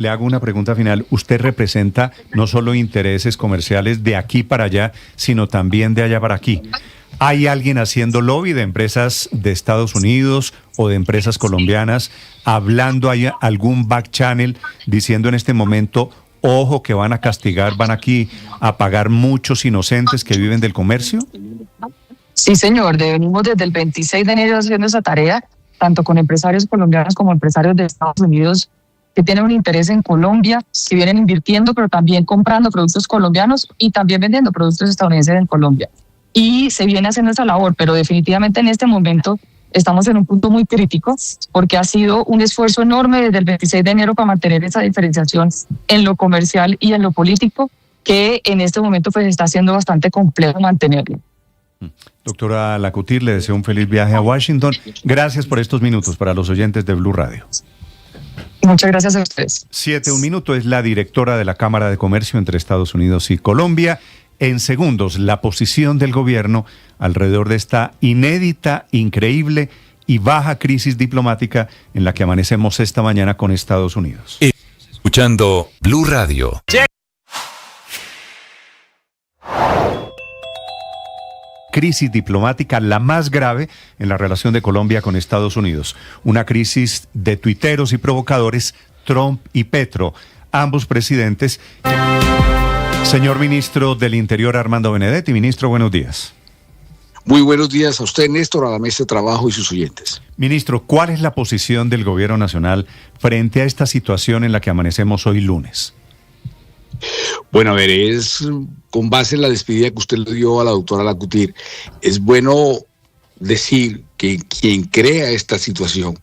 Le hago una pregunta final. Usted representa no solo intereses comerciales de aquí para allá, sino también de allá para aquí. ¿Hay alguien haciendo lobby de empresas de Estados Unidos o de empresas colombianas, hablando, hay algún back channel diciendo en este momento, ojo que van a castigar, van aquí a pagar muchos inocentes que viven del comercio? Sí, señor, venimos desde el 26 de enero haciendo esa tarea, tanto con empresarios colombianos como empresarios de Estados Unidos que tienen un interés en Colombia, que vienen invirtiendo, pero también comprando productos colombianos y también vendiendo productos estadounidenses en Colombia. Y se viene haciendo esa labor, pero definitivamente en este momento estamos en un punto muy crítico porque ha sido un esfuerzo enorme desde el 26 de enero para mantener esa diferenciación en lo comercial y en lo político, que en este momento pues está siendo bastante complejo mantenerlo. Doctora Lacutir, le deseo un feliz viaje a Washington. Gracias por estos minutos para los oyentes de Blue Radio. Muchas gracias a ustedes. 7:01 es la directora de la Cámara de Comercio entre Estados Unidos y Colombia. En segundos, la posición del gobierno alrededor de esta inédita, increíble y baja crisis diplomática en la que amanecemos esta mañana con Estados Unidos. Escuchando Blue Radio. Crisis diplomática la más grave en la relación de Colombia con Estados Unidos. Una crisis de tuiteros y provocadores, Trump y Petro, ambos presidentes. Señor ministro del Interior, Armando Benedetti. Ministro, buenos días. Muy buenos días a usted, Néstor, a la mesa de trabajo y sus oyentes. Ministro, ¿cuál es la posición del gobierno nacional frente a esta situación en la que amanecemos hoy lunes? Bueno, a ver, es con base en la despedida que usted le dio a la doctora Lacutir, es bueno decir que quien crea esta situación,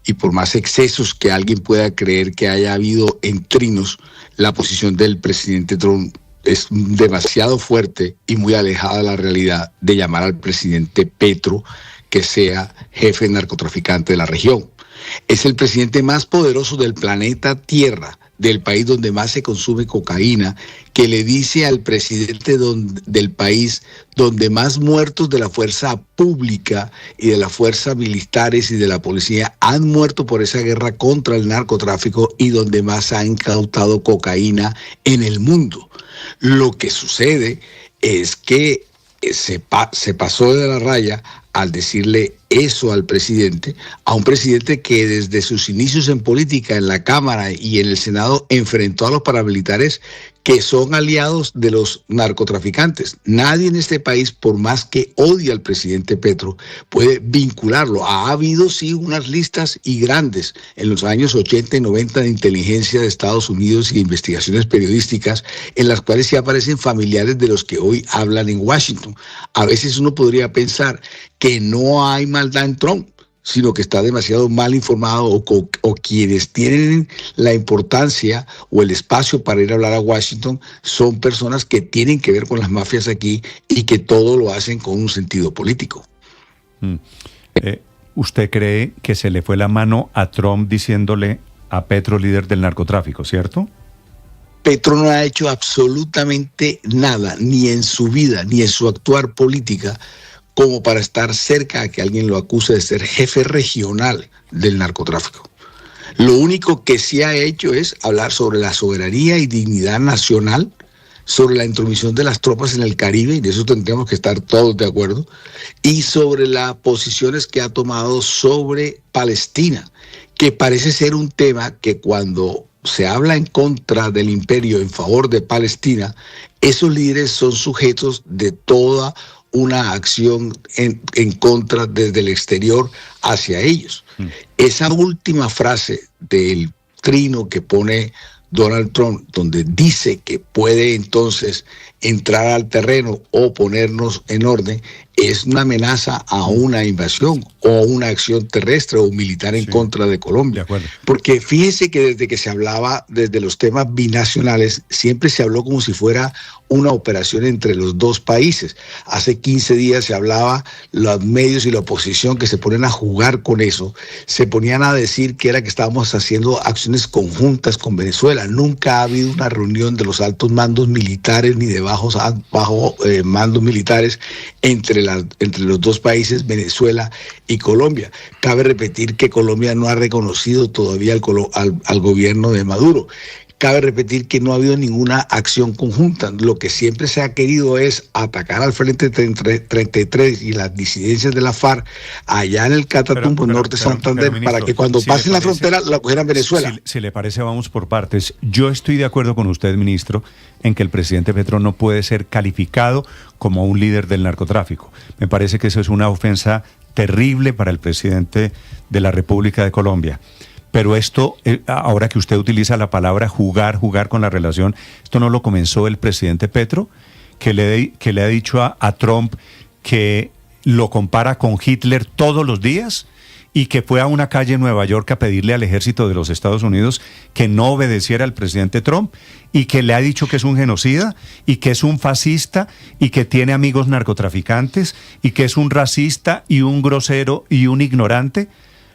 y por más excesos que alguien pueda creer que haya habido en trinos, la posición del presidente Trump es demasiado fuerte y muy alejada de la realidad de llamar al presidente Petro que sea jefe narcotraficante de la región. Es el presidente más poderoso del planeta Tierra, del país donde más se consume cocaína, que le dice al presidente del país donde más muertos de la fuerza pública y de las fuerzas militares y de la policía han muerto por esa guerra contra el narcotráfico y donde más ha incautado cocaína en el mundo. Lo que sucede es que se pasó de la raya al decirle eso al presidente, a un presidente que desde sus inicios en política, en la Cámara y en el Senado, enfrentó a los paramilitares que son aliados de los narcotraficantes. Nadie en este país, por más que odie al presidente Petro, puede vincularlo. Ha habido, sí, unas listas y grandes en los años 80 y 90 de inteligencia de Estados Unidos y de investigaciones periodísticas en las cuales sí aparecen familiares de los que hoy hablan en Washington. A veces uno podría pensar que no hay maldad en Trump, sino que está demasiado mal informado o quienes tienen la importancia o el espacio para ir a hablar a Washington son personas que tienen que ver con las mafias aquí y que todo lo hacen con un sentido político. ¿Usted cree que se le fue la mano a Trump diciéndole a Petro, líder del narcotráfico, cierto? Petro no ha hecho absolutamente nada, ni en su vida, ni en su actuar política, como para estar cerca a que alguien lo acuse de ser jefe regional del narcotráfico. Lo único que sí ha hecho es hablar sobre la soberanía y dignidad nacional, sobre la intromisión de las tropas en el Caribe, y de eso tendríamos que estar todos de acuerdo, y sobre las posiciones que ha tomado sobre Palestina, que parece ser un tema que cuando se habla en contra del imperio en favor de Palestina, esos líderes son sujetos de toda una acción en contra desde el exterior hacia ellos. Esa última frase del trino que pone Donald Trump, donde dice que puede entonces entrar al terreno o ponernos en orden, es una amenaza a una invasión o una acción terrestre o militar en contra de Colombia. Porque fíjense que desde que se hablaba, desde los temas binacionales, siempre se habló como si fuera una operación entre los dos países. Hace 15 días se hablaba, los medios y la oposición que se ponen a jugar con eso, se ponían a decir que era que estábamos haciendo acciones conjuntas con Venezuela. Nunca ha habido una reunión de los altos mandos militares ni de bajo bajo mandos militares entre los dos países, Venezuela y Colombia. Cabe repetir que Colombia no ha reconocido todavía al gobierno de Maduro. Cabe repetir que no ha habido ninguna acción conjunta. Lo que siempre se ha querido es atacar al Frente 33 y las disidencias de la FARC allá en el Catatumbo, norte de Santander, ministro, para que cuando pasen la frontera la cogieran Venezuela. Si le parece, vamos por partes. Yo estoy de acuerdo con usted, ministro, en que el presidente Petro no puede ser calificado como un líder del narcotráfico. Me parece que eso es una ofensa terrible para el presidente de la República de Colombia. Pero esto, ahora que usted utiliza la palabra jugar con la relación, esto no lo comenzó el presidente Petro, que le ha dicho a Trump que lo compara con Hitler todos los días y que fue a una calle en Nueva York a pedirle al ejército de los Estados Unidos que no obedeciera al presidente Trump y que le ha dicho que es un genocida y que es un fascista y que tiene amigos narcotraficantes y que es un racista y un grosero y un ignorante.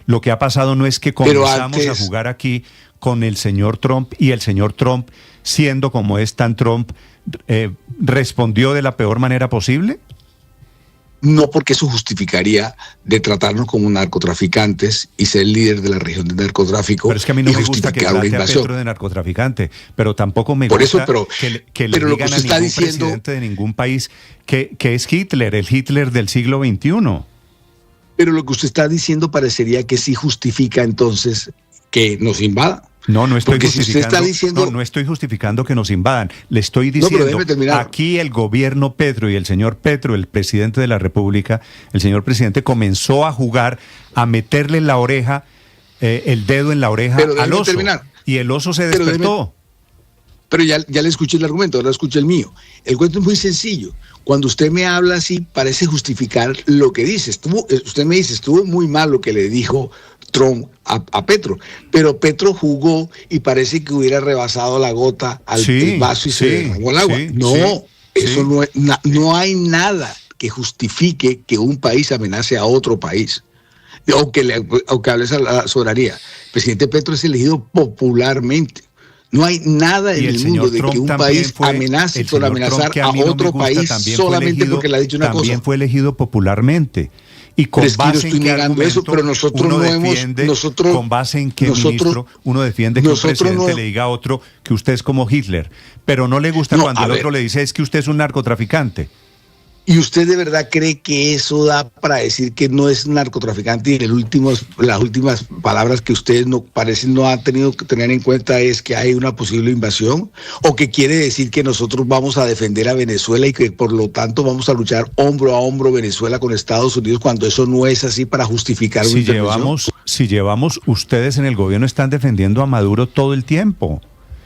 Lo que ha pasado no es que comenzamos a jugar aquí con el señor Trump y el señor Trump, siendo como es tan Trump, respondió de la peor manera posible. No, porque eso justificaría de tratarnos como narcotraficantes y ser el líder de la región del narcotráfico. Pero es que a mí no me gusta que trate a Petro de narcotraficante, pero tampoco me gusta que le digan a ningún presidente de ningún país que es Hitler, el Hitler del siglo XXI. Pero lo que usted está diciendo parecería que sí justifica entonces que nos invada. No estoy justificando, si usted está diciendo, no estoy justificando que nos invadan. Le estoy diciendo, aquí el gobierno Petro y el señor Petro, el presidente de la República, el señor presidente comenzó a jugar, a meterle en la oreja, el dedo en la oreja al oso. Y el oso se despertó. Pero ya le escuché el argumento, ahora escuché el mío. El cuento es muy sencillo. Cuando usted me habla así, parece justificar lo que dice. Usted me dice, estuvo muy mal lo que le dijo Trump a Petro, pero Petro jugó y parece que hubiera rebasado la gota al vaso y se derramó el agua. No hay nada que justifique que un país amenace a otro país. O que hable a la soberanía. El presidente Petro es elegido popularmente. No hay nada en el mundo de que un país amenace por amenazar a otro país solamente porque le ha dicho una cosa. También fue elegido popularmente. Y con base en qué argumento pero nosotros no defiende, con base en qué, ministro, uno defiende que un presidente le diga a otro que usted es como Hitler, pero no le gusta cuando el otro le dice es que usted es un narcotraficante. ¿Y usted de verdad cree que eso da para decir que no es narcotraficante? Y las últimas palabras que ustedes no han tenido que tener en cuenta es que hay una posible invasión, o que quiere decir que nosotros vamos a defender a Venezuela y que por lo tanto vamos a luchar hombro a hombro Venezuela con Estados Unidos, cuando eso no es así para justificar una intervención. Si llevamos, ustedes en el gobierno están defendiendo a Maduro todo el tiempo.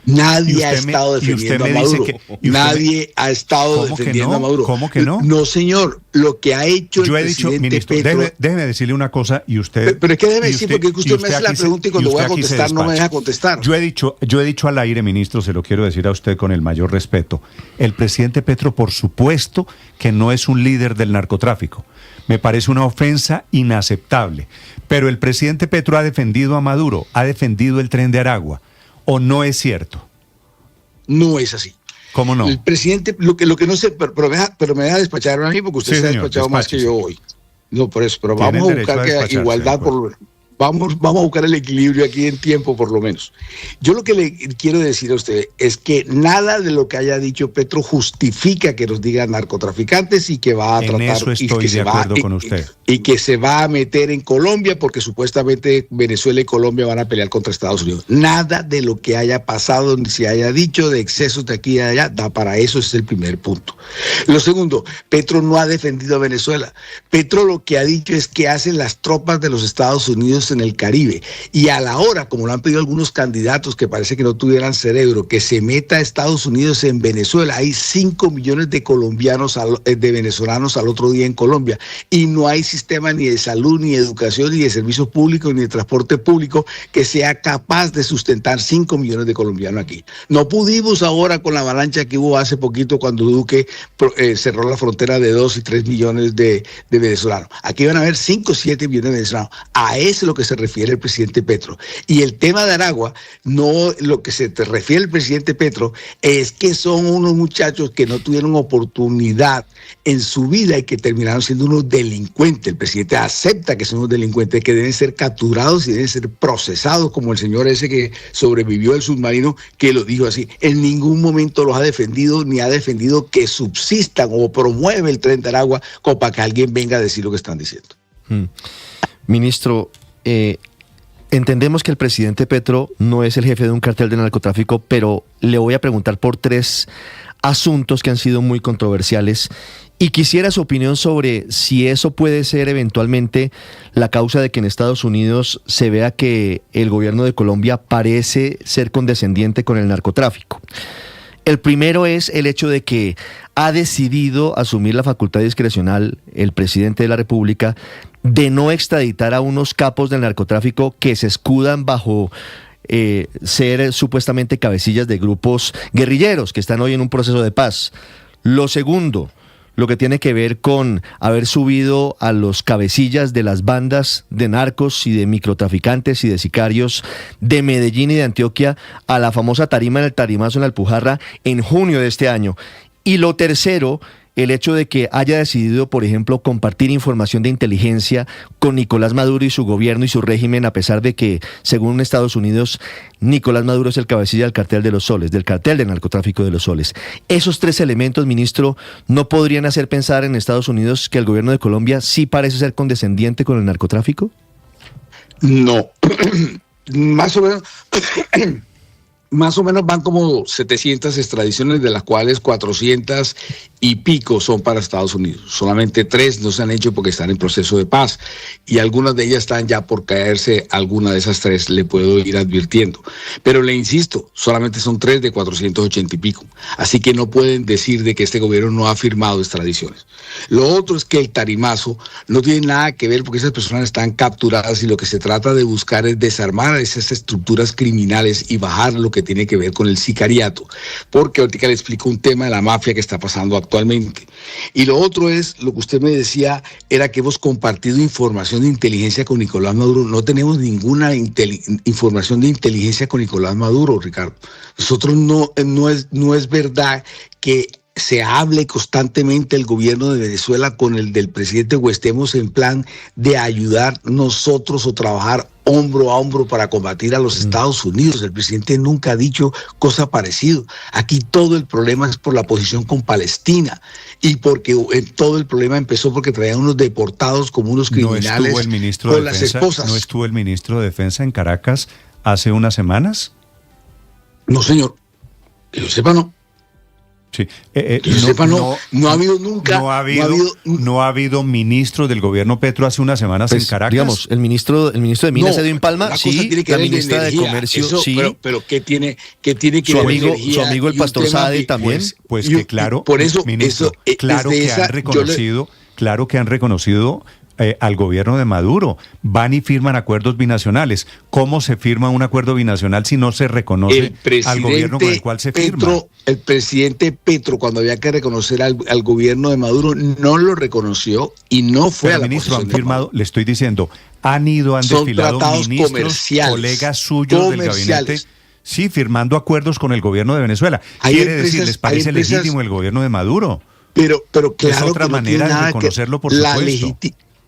Nadie ha estado defendiendo a Maduro. Nadie ha estado defendiendo a Maduro. ¿Cómo que no? No, señor. Lo que ha hecho el presidente ministro, Petro... déjeme decirle una cosa y usted... Pero es que déjeme decir, porque usted me hace la pregunta y cuando voy a contestar no me deja contestar. Yo he dicho al aire, ministro, se lo quiero decir a usted con el mayor respeto. El presidente Petro, por supuesto, que no es un líder del narcotráfico. Me parece una ofensa inaceptable. Pero el presidente Petro ha defendido a Maduro, ha defendido el Tren de Aragua. ¿O no es cierto? No es así. ¿Cómo no? El presidente, lo que no sé, pero me deja despachar a mí porque usted se ha despachado más que yo hoy. No, por eso, pero vamos a buscar que igualdad Vamos a buscar el equilibrio aquí en tiempo, por lo menos. Yo lo que le quiero decir a usted es que nada de lo que haya dicho Petro justifica que nos diga narcotraficantes y que va a tratar... En eso estoy de acuerdo con usted. Y que se va a meter en Colombia porque supuestamente Venezuela y Colombia van a pelear contra Estados Unidos. Nada de lo que haya pasado, ni se haya dicho de excesos de aquí y de allá, da para eso, ese es el primer punto. Lo segundo, Petro no ha defendido a Venezuela. Petro lo que ha dicho es que hacen las tropas de los Estados Unidos en el Caribe, y a la hora, como lo han pedido algunos candidatos que parece que no tuvieran cerebro, que se meta a Estados Unidos en Venezuela. Hay 5 millones de colombianos, de venezolanos al otro día en Colombia, y no hay sistema ni de salud, ni de educación, ni de servicios públicos, ni de transporte público que sea capaz de sustentar 5 millones de colombianos aquí. No pudimos ahora con la avalancha que hubo hace poquito cuando Duque cerró la frontera de 2 y 3 millones de venezolanos. Aquí van a haber 5 o 7 millones de venezolanos. A ese lo que se refiere el presidente Petro. Y el tema de Aragua, no lo que se te refiere el presidente Petro, es que son unos muchachos que no tuvieron oportunidad en su vida y que terminaron siendo unos delincuentes. El presidente acepta que son unos delincuentes, que deben ser capturados y deben ser procesados, como el señor ese que sobrevivió al submarino, que lo dijo así. En ningún momento los ha defendido, ni ha defendido que subsistan o promueve el Tren de Aragua como para que alguien venga a decir lo que están diciendo. Ministro, entendemos que el presidente Petro no es el jefe de un cartel de narcotráfico, pero le voy a preguntar por 3 asuntos que han sido muy controversiales y quisiera su opinión sobre si eso puede ser eventualmente la causa de que en Estados Unidos se vea que el gobierno de Colombia parece ser condescendiente con el narcotráfico. El primero es el hecho de que ha decidido asumir la facultad discrecional el presidente de la República de no extraditar a unos capos del narcotráfico que se escudan bajo ser supuestamente cabecillas de grupos guerrilleros que están hoy en un proceso de paz. Lo segundo, lo que tiene que ver con haber subido a los cabecillas de las bandas de narcos y de microtraficantes y de sicarios de Medellín y de Antioquia a la famosa tarima en el Tarimazo en la Alpujarra en junio de este año. Y lo tercero, el hecho de que haya decidido, por ejemplo, compartir información de inteligencia con Nicolás Maduro y su gobierno y su régimen, a pesar de que, según Estados Unidos, Nicolás Maduro es el cabecilla del cartel de los soles, del cartel del narcotráfico de los soles. Esos 3 elementos, ministro, ¿no podrían hacer pensar en Estados Unidos que el gobierno de Colombia sí parece ser condescendiente con el narcotráfico? No, más o menos... Más o menos van como 700 extradiciones, de las cuales 400 y pico son para Estados Unidos. Solamente 3 no se han hecho porque están en proceso de paz y algunas de ellas están ya por caerse. Alguna de esas 3 le puedo ir advirtiendo. Pero le insisto, solamente son 3 de 480 y pico. Así que no pueden decir de que este gobierno no ha firmado extradiciones. Lo otro es que el Tarimazo no tiene nada que ver porque esas personas están capturadas y lo que se trata de buscar es desarmar esas estructuras criminales y bajar lo que tiene que ver con el sicariato, porque ahorita le explico un tema de la mafia que está pasando actualmente. Y lo otro es, lo que usted me decía, era que hemos compartido información de inteligencia con Nicolás Maduro. No tenemos ninguna información de inteligencia con Nicolás Maduro, Ricardo. Nosotros no es verdad que se hable constantemente el gobierno de Venezuela con el del presidente o estemos en plan de ayudar nosotros o trabajar hombro a hombro para combatir a los Estados Unidos. El presidente nunca ha dicho cosa parecida. Aquí todo el problema es por la posición con Palestina y porque todo el problema empezó porque traían unos deportados como unos criminales. ¿No estuvo el ministro de Defensa, ¿no estuvo el ministro de Defensa en Caracas hace unas semanas? No, señor. Que yo sepa, no. Sí. No ha habido nunca. No ha habido ministro del gobierno Petro hace unas semanas en Caracas. Digamos, el ministro de Minas se dio en Palma, sí, la ministra de Comercio, eso, sí. Pero ¿qué tiene que ver su amigo el pastor Saade también? Pues que claro, por eso, ministro, claro que han reconocido al gobierno de Maduro. Van y firman acuerdos binacionales. ¿Cómo se firma un acuerdo binacional si no se reconoce al gobierno con el cual se firma? El presidente Petro, cuando había que reconocer al gobierno de Maduro, no lo reconoció y no fue a la ministro, posición han firmado, le estoy diciendo, han desfilado ministros, colegas suyos del gabinete, sí, firmando acuerdos con el gobierno de Venezuela. Quiere decir, ¿les parece legítimo el gobierno de Maduro? Pero claro, es otra manera de reconocerlo, por supuesto.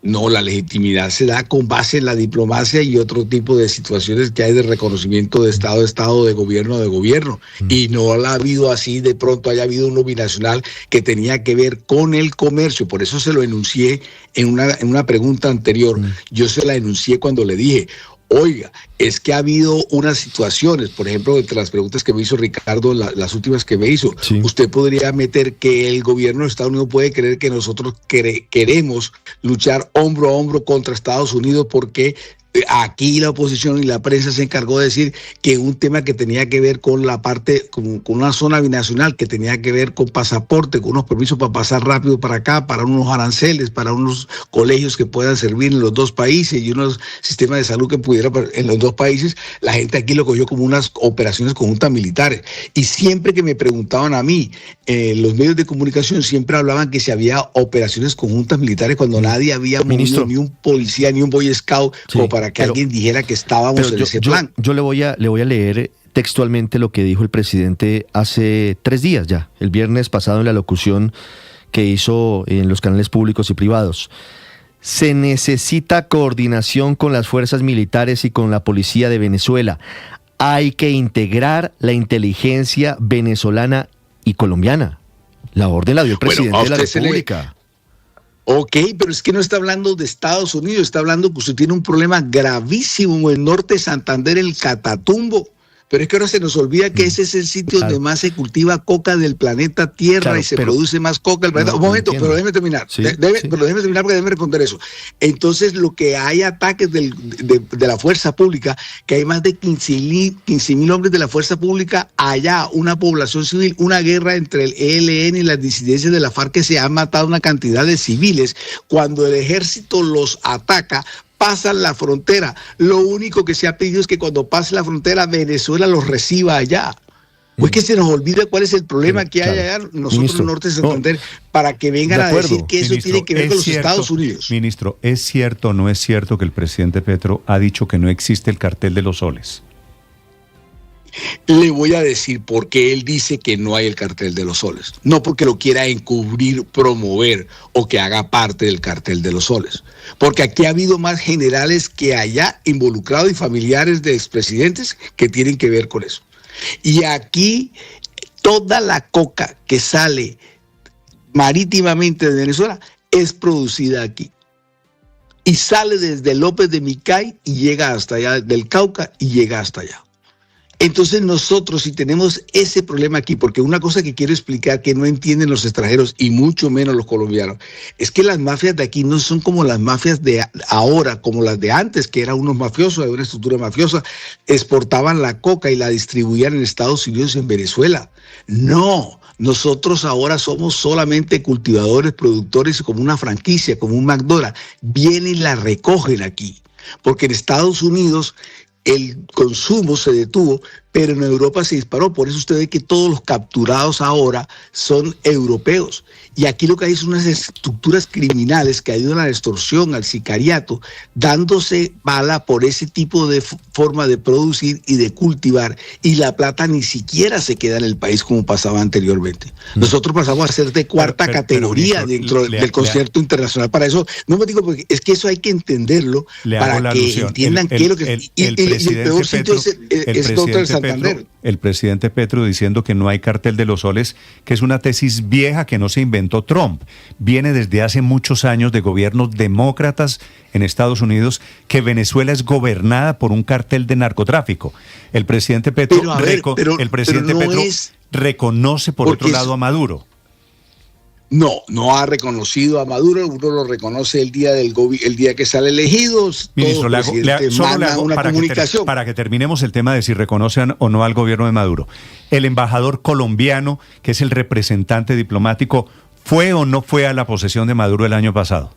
No, la legitimidad se da con base en la diplomacia y otro tipo de situaciones que hay de reconocimiento de Estado, de gobierno. Y no la ha habido así, de pronto haya habido uno binacional que tenía que ver con el comercio. Por eso se lo enuncié en una pregunta anterior. Yo se la enuncié cuando le dije, oiga, es que ha habido unas situaciones, por ejemplo, entre las preguntas que me hizo Ricardo, las últimas que me hizo, sí. Usted podría meter que el gobierno de Estados Unidos puede creer que nosotros queremos luchar hombro a hombro contra Estados Unidos porque aquí la oposición y la prensa se encargó de decir que un tema que tenía que ver con la parte, con una zona binacional, que tenía que ver con pasaporte, con unos permisos para pasar rápido para acá, para unos aranceles, para unos colegios que puedan servir en los dos países y unos sistemas de salud que pudieran en los dos países, la gente aquí lo cogió como unas operaciones conjuntas militares. Y siempre que me preguntaban a mí, los medios de comunicación siempre hablaban que si había operaciones conjuntas militares cuando nadie había movido ni un policía ni un boy scout como para para que alguien dijera que estábamos en ese plan. Yo le voy a leer textualmente lo que dijo el presidente hace 3 días ya, el viernes pasado, en la locución que hizo en los canales públicos y privados. Se necesita coordinación con las fuerzas militares y con la policía de Venezuela. Hay que integrar la inteligencia venezolana y colombiana. La orden la dio el presidente de la República. Ok, pero es que no está hablando de Estados Unidos, está hablando que usted tiene un problema gravísimo en el norte de Santander, el Catatumbo. Pero es que ahora se nos olvida que ese es el sitio donde más se cultiva coca del planeta Tierra, y se produce más coca del planeta. Un momento, pero déjeme terminar. Sí, pero déjeme terminar porque déjeme responder eso. Entonces, lo que hay ataques de la fuerza pública, que hay más de 15,000 hombres de la fuerza pública allá, una población civil, una guerra entre el ELN y las disidencias de la FARC, que se han matado una cantidad de civiles. Cuando el ejército los ataca, pasan la frontera. Lo único que se ha pedido es que cuando pase la frontera, Venezuela los reciba allá. Pues que se nos olvida cuál es el problema que hay allá, nosotros Ministro, en el norte de Santander, para que vengan a decir que eso tiene que ver con los Estados Unidos. Ministro, ¿es cierto o no es cierto que el presidente Petro ha dicho que no existe el cartel de los soles? Le voy a decir por qué él dice que no hay el cartel de los soles. No porque lo quiera encubrir, promover o que haga parte del cartel de los soles. Porque aquí ha habido más generales que allá involucrados y familiares de expresidentes que tienen que ver con eso. Y aquí toda la coca que sale marítimamente de Venezuela es producida aquí. Y sale desde López de Micay y llega hasta allá, del Cauca y llega hasta allá. Entonces nosotros, si tenemos ese problema aquí, porque una cosa que quiero explicar que no entienden los extranjeros y mucho menos los colombianos, es que las mafias de aquí no son como las mafias de ahora, como las de antes, que eran unos mafiosos, de una estructura mafiosa, exportaban la coca y la distribuían en Estados Unidos y en Venezuela. No, nosotros ahora somos solamente cultivadores, productores, como una franquicia, como un McDonald's. Vienen y la recogen aquí, porque en Estados Unidos el consumo se detuvo, pero en Europa se disparó. Por eso usted ve que todos los capturados ahora son europeos. Y aquí lo que hay son unas estructuras criminales que ayudan a la extorsión, al sicariato, dándose bala por ese tipo de forma de producir y de cultivar. Y la plata ni siquiera se queda en el país como pasaba anteriormente. Nosotros pasamos a ser de cuarta categoría dentro del concierto internacional. Para eso, no me digo, porque es que eso hay que entenderlo para que entiendan qué es lo que... Y el peor sitio es todo el Santander. El presidente Petro diciendo que no hay cartel de los soles, que es una tesis vieja que no se inventó Trump. Viene desde hace muchos años de gobiernos demócratas en Estados Unidos, que Venezuela es gobernada por un cartel de narcotráfico. El presidente Petro, reconoce por otro lado a Maduro. No ha reconocido a Maduro. Uno lo reconoce el día que sale elegido. Ministro, para que terminemos el tema de si reconocen o no al gobierno de Maduro. El embajador colombiano, que es el representante diplomático, ¿fue o no fue a la posesión de Maduro el año pasado?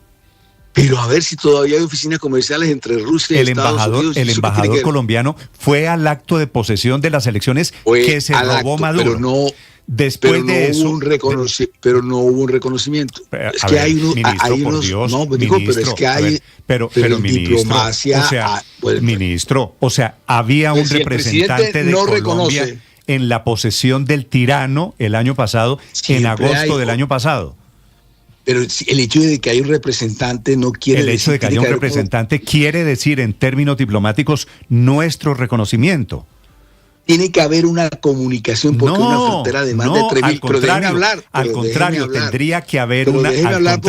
Pero a ver si todavía hay oficinas comerciales entre Rusia y Estados Unidos. El embajador colombiano fue al acto de posesión de las elecciones que se robó Maduro. Pero no... Después de eso, pero no hubo un reconocimiento. Es que hay unos, pero es que hay, pero ministro, diplomacia, o sea, había un representante de Colombia en la posesión del tirano el año pasado, en agosto del año pasado. Pero el hecho de que hay un representante no quiere decir... El hecho de que haya un representante quiere decir, en términos diplomáticos, nuestro reconocimiento. Tiene que haber una comunicación porque una frontera de más de 3,000. Pero déjeme hablar. Al contrario, tendría que haber una... Déjeme hablar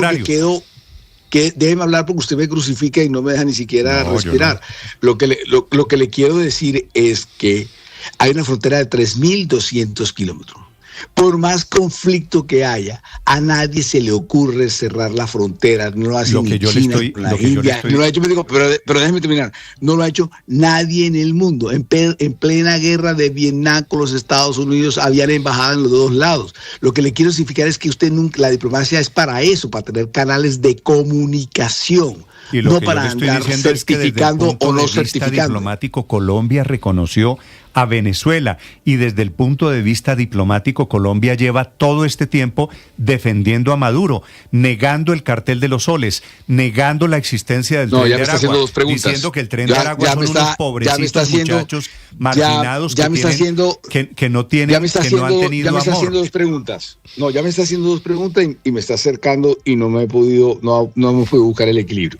déjeme hablar porque usted me crucifica y no me deja ni siquiera respirar. Lo que le quiero decir es que hay una frontera de 3,200 kilómetros. Por más conflicto que haya, a nadie se le ocurre cerrar la frontera. No lo hace ni China, la India. No lo ha hecho, pero déjeme terminar. No lo ha hecho nadie en el mundo. En plena guerra de Vietnam con los Estados Unidos, habían embajadas en los dos lados. Lo que le quiero significar es que la diplomacia es para eso, para tener canales de comunicación. Y lo no que para andar certificando o no certificando. Diplomático, Colombia reconoció a Venezuela. Y desde el punto de vista diplomático, Colombia lleva todo este tiempo defendiendo a Maduro, negando el cartel de los soles, negando la existencia del tren de Aragua, haciendo dos preguntas. Diciendo que el tren de Aragua son unos pobrecitos muchachos marginados que no han tenido amor. Haciendo dos preguntas. No, ya me está haciendo dos preguntas y me está acercando y no hemos podido buscar el equilibrio.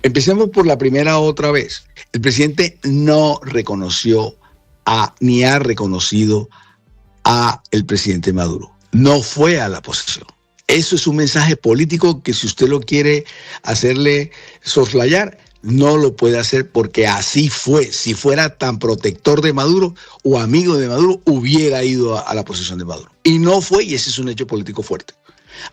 Empecemos por la primera otra vez. El presidente no reconoció ni ha reconocido a el presidente Maduro. No fue a la posesión. Eso es un mensaje político que si usted lo quiere hacerle soslayar, no lo puede hacer porque así fue. Si fuera tan protector de Maduro o amigo de Maduro, hubiera ido a la posesión de Maduro. Y no fue, y ese es un hecho político fuerte.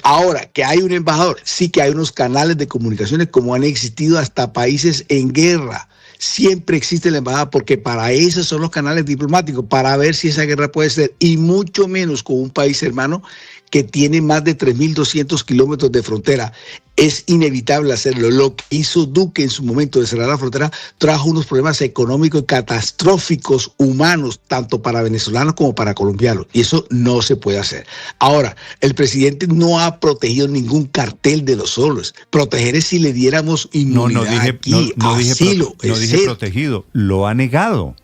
Ahora, que hay un embajador, sí que hay unos canales de comunicaciones como han existido hasta países en guerra. Siempre existe la embajada porque para eso son los canales diplomáticos, para ver si esa guerra puede ser, y mucho menos con un país hermano que tiene más de 3.200 kilómetros de frontera. Es inevitable hacerlo. Lo que hizo Duque en su momento de cerrar la frontera trajo unos problemas económicos catastróficos humanos, tanto para venezolanos como para colombianos. Y eso no se puede hacer. Ahora, el presidente no ha protegido ningún cartel de los soles. Proteger es si le diéramos inmunidad no dije protegido, lo ha negado.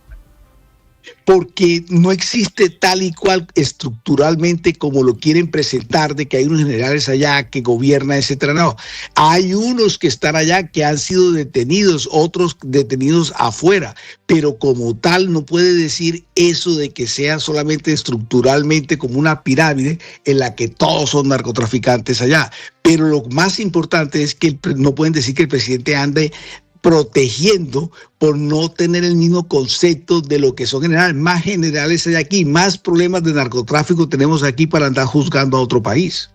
Porque no existe tal y cual estructuralmente como lo quieren presentar, de que hay unos generales allá que gobiernan, etcétera. No, hay unos que están allá que han sido detenidos, otros detenidos afuera, pero como tal no puede decir eso de que sea solamente estructuralmente como una pirámide en la que todos son narcotraficantes allá. Pero lo más importante es que no pueden decir que el presidente ande protegiendo por no tener el mismo concepto de lo que son generales. Más generales hay aquí, más problemas de narcotráfico tenemos aquí para andar juzgando a otro país.